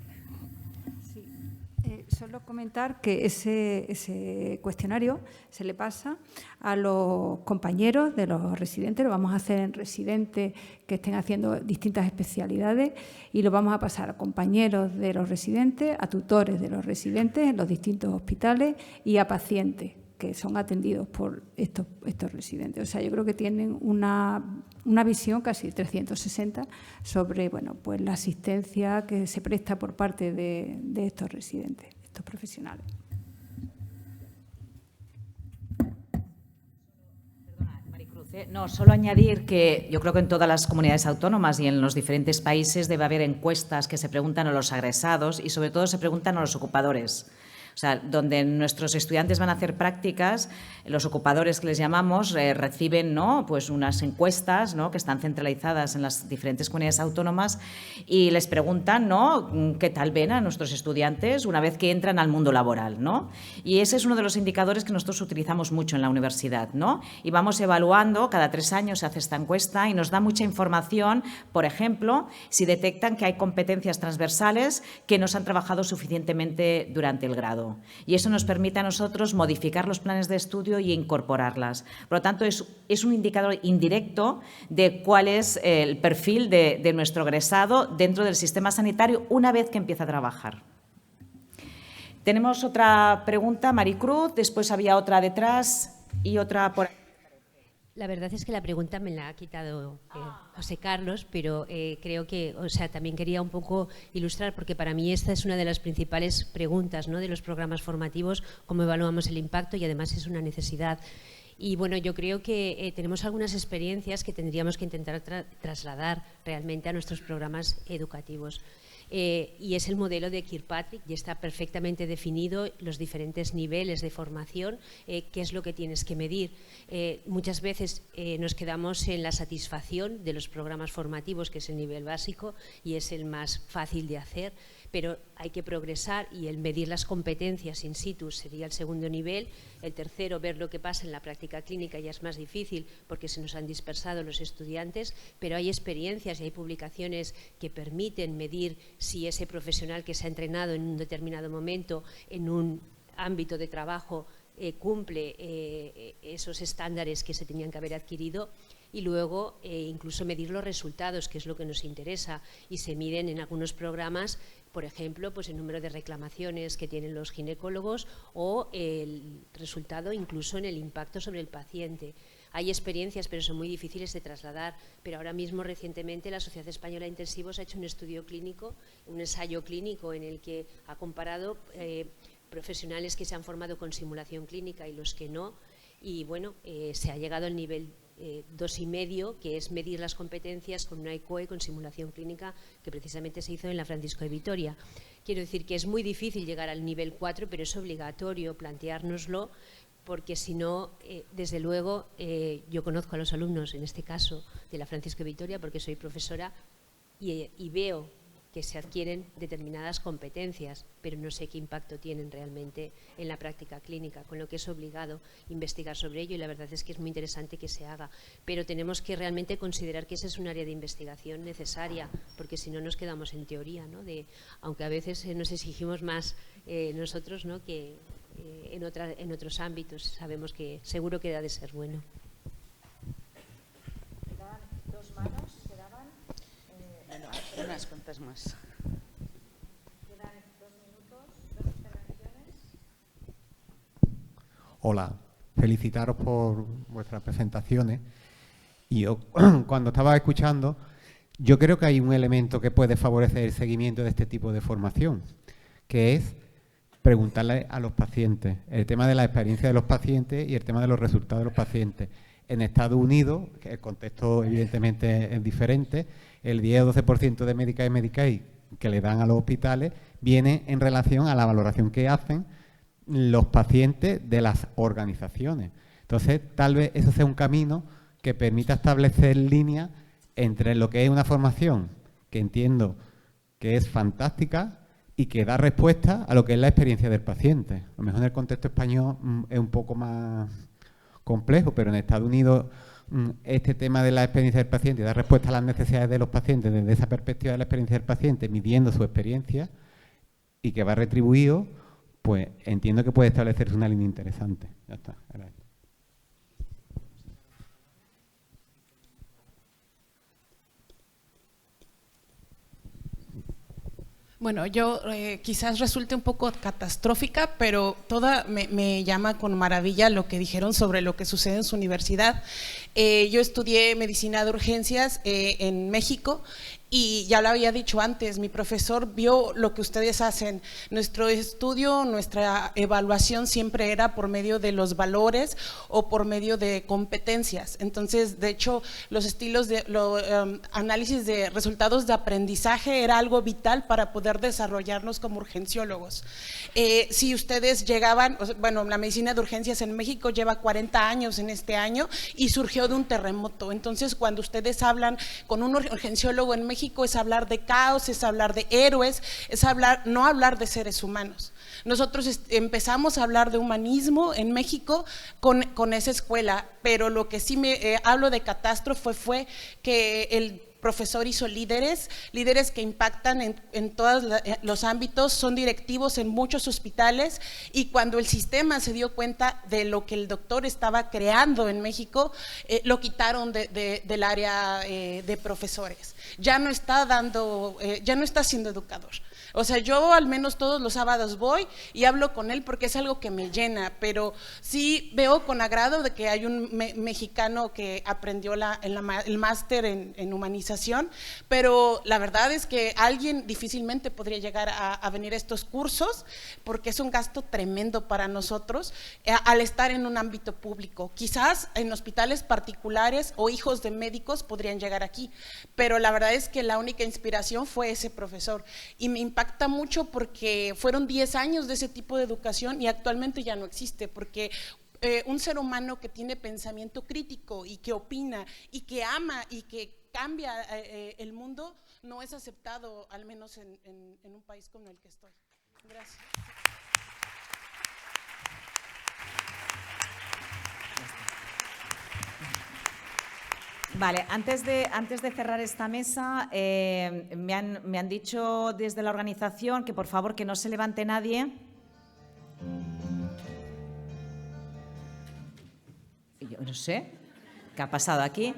Solo comentar que ese cuestionario se le pasa a los compañeros de los residentes, lo vamos a hacer en residentes que estén haciendo distintas especialidades y lo vamos a pasar a compañeros de los residentes, a tutores de los residentes en los distintos hospitales y a pacientes que son atendidos por estos residentes. O sea, yo creo que tienen una visión casi 360 sobre, bueno, pues la asistencia que se presta por parte de estos residentes, estos profesionales.
Perdona, Maricruz, no, solo añadir que yo creo que en todas las comunidades autónomas y en los diferentes países debe haber encuestas que se preguntan a los egresados y sobre todo se preguntan a los ocupadores. O sea, donde nuestros estudiantes van a hacer prácticas, los ocupadores que les llamamos reciben, ¿no?, pues unas encuestas, ¿no?, que están centralizadas en las diferentes comunidades autónomas y les preguntan, ¿no?, qué tal ven a nuestros estudiantes una vez que entran al mundo laboral, ¿no? Y ese es uno de los indicadores que nosotros utilizamos mucho en la universidad, ¿no? Y vamos evaluando, cada 3 años se hace esta encuesta y nos da mucha información, por ejemplo, si detectan que hay competencias transversales que no se han trabajado suficientemente durante el grado. Y eso nos permite a nosotros modificar los planes de estudio y incorporarlas. Por lo tanto, es un indicador indirecto de cuál es el perfil de nuestro egresado dentro del sistema sanitario una vez que empieza a trabajar. Tenemos otra pregunta, Maricruz, después había otra detrás y otra por aquí.
La verdad es que la pregunta me la ha quitado José Carlos, pero creo que, o sea, también quería un poco ilustrar, porque para mí esta es una de las principales preguntas, ¿no?, de los programas formativos, cómo evaluamos el impacto y además es una necesidad. Y bueno, yo creo que tenemos algunas experiencias que tendríamos que intentar trasladar realmente a nuestros programas educativos. Y es el modelo de Kirkpatrick, y está perfectamente definido los diferentes niveles de formación, qué es lo que tienes que medir. Muchas veces nos quedamos en la satisfacción de los programas formativos, que es el nivel básico y es el más fácil de hacer, pero hay que progresar y el medir las competencias in situ sería el segundo nivel. El tercero, ver lo que pasa en la práctica clínica, ya es más difícil porque se nos han dispersado los estudiantes, pero hay experiencias y hay publicaciones que permiten medir si ese profesional que se ha entrenado en un determinado momento en un ámbito de trabajo cumple esos estándares que se tenían que haber adquirido. Y luego incluso medir los resultados, que es lo que nos interesa, y se miden en algunos programas, por ejemplo, pues el número de reclamaciones que tienen los ginecólogos o el resultado incluso en el impacto sobre el paciente. Hay experiencias, pero son muy difíciles de trasladar, pero ahora mismo recientemente la Sociedad Española de Intensivos ha hecho un estudio clínico, un ensayo clínico en el que ha comparado profesionales que se han formado con simulación clínica y los que no, y bueno, se ha llegado al nivel 2,5, que es medir las competencias con una ECOE, con simulación clínica, que precisamente se hizo en la Francisco de Vitoria. Quiero decir que es muy difícil llegar al nivel 4, pero es obligatorio planteárnoslo, porque si no, desde luego, yo conozco a los alumnos, en este caso, de la Francisco de Vitoria, porque soy profesora, y veo que se adquieren determinadas competencias, pero no sé qué impacto tienen realmente en la práctica clínica, con lo que es obligado investigar sobre ello, y la verdad es que es muy interesante que se haga, pero tenemos que realmente considerar que ese es un área de investigación necesaria, porque si no nos quedamos en teoría, ¿no? Aunque a veces nos exigimos más nosotros, ¿no?, que en otros ámbitos. Sabemos que seguro que ha de ser bueno.
Unas cuantas más.
Hola, felicitaros por vuestras presentaciones. Y yo, cuando estaba escuchando, yo creo que hay un elemento que puede favorecer el seguimiento de este tipo de formación, que es preguntarle a los pacientes, el tema de la experiencia de los pacientes y el tema de los resultados de los pacientes. En Estados Unidos, que el contexto evidentemente es diferente, el 10 o 12% de Medicaid y Medicaid que le dan a los hospitales viene en relación a la valoración que hacen los pacientes de las organizaciones. Entonces, tal vez eso sea un camino que permita establecer líneas entre lo que es una formación, que entiendo que es fantástica y que da respuesta a lo que es la experiencia del paciente. A lo mejor en el contexto español es un poco más complejo, pero en Estados Unidos este tema de la experiencia del paciente y dar respuesta a las necesidades de los pacientes desde esa perspectiva de la experiencia del paciente, midiendo su experiencia y que va retribuido, pues entiendo que puede establecerse una línea interesante. Ya está. Gracias.
Bueno, yo quizás resulte un poco catastrófica, pero me llama con maravilla lo que dijeron sobre lo que sucede en su universidad. Yo estudié medicina de urgencias en México y ya lo había dicho antes, mi profesor vio lo que ustedes hacen. Nuestro estudio, nuestra evaluación siempre era por medio de los valores o por medio de competencias. Entonces, de hecho, los estilos de análisis de resultados de aprendizaje era algo vital para poder desarrollarnos como urgenciólogos. Si ustedes llegaban, bueno, la medicina de urgencias en México lleva 40 años en este año y surgió de un terremoto. Entonces, cuando ustedes hablan con un urgenciólogo en México, es hablar de caos, es hablar de héroes, es no hablar de seres humanos. Nosotros empezamos a hablar de humanismo en México con esa escuela, pero lo que sí hablo de catástrofe fue que el profesor hizo líderes que impactan en todos los ámbitos, son directivos en muchos hospitales, y cuando el sistema se dio cuenta de lo que el doctor estaba creando en México, lo quitaron del área de profesores. Ya no está siendo educador. O sea, yo al menos todos los sábados voy y hablo con él porque es algo que me llena, pero sí veo con agrado de que hay un mexicano que aprendió el máster en humanización, pero la verdad es que alguien difícilmente podría llegar a venir a estos cursos porque es un gasto tremendo para nosotros al estar en un ámbito público. Quizás en hospitales particulares o hijos de médicos podrían llegar aquí, pero la verdad es que la única inspiración fue ese profesor y me impacta mucho porque fueron 10 años de ese tipo de educación y actualmente ya no existe, porque un ser humano que tiene pensamiento crítico y que opina y que ama y que cambia el mundo no es aceptado, al menos en un país como el que estoy. Gracias.
Vale, antes de cerrar esta mesa, me han dicho desde la organización que por favor que no se levante nadie. Yo no sé, ¿qué ha pasado aquí?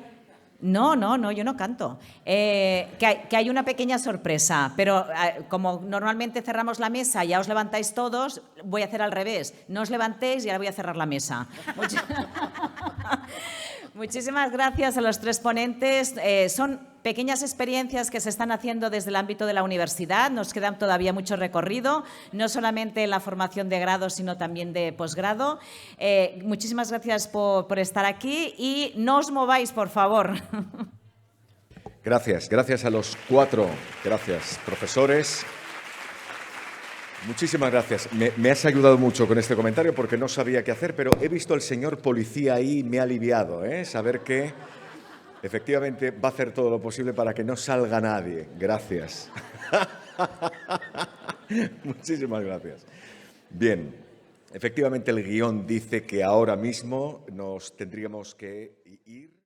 No, yo no canto. Que hay una pequeña sorpresa, pero como normalmente cerramos la mesa y ya os levantáis todos, voy a hacer al revés. No os levantéis y ahora voy a cerrar la mesa. Muchísimas gracias a los tres ponentes. Son pequeñas experiencias que se están haciendo desde el ámbito de la universidad. Nos queda todavía mucho recorrido, no solamente en la formación de grado, sino también de posgrado. Muchísimas gracias por estar aquí y no os mováis, por favor.
Gracias a los cuatro. Gracias, profesores. Muchísimas gracias. Me has ayudado mucho con este comentario porque no sabía qué hacer, pero he visto al señor policía ahí y me ha aliviado, saber que efectivamente va a hacer todo lo posible para que no salga nadie. Gracias. Muchísimas gracias. Bien, efectivamente el guión dice que ahora mismo nos tendríamos que ir.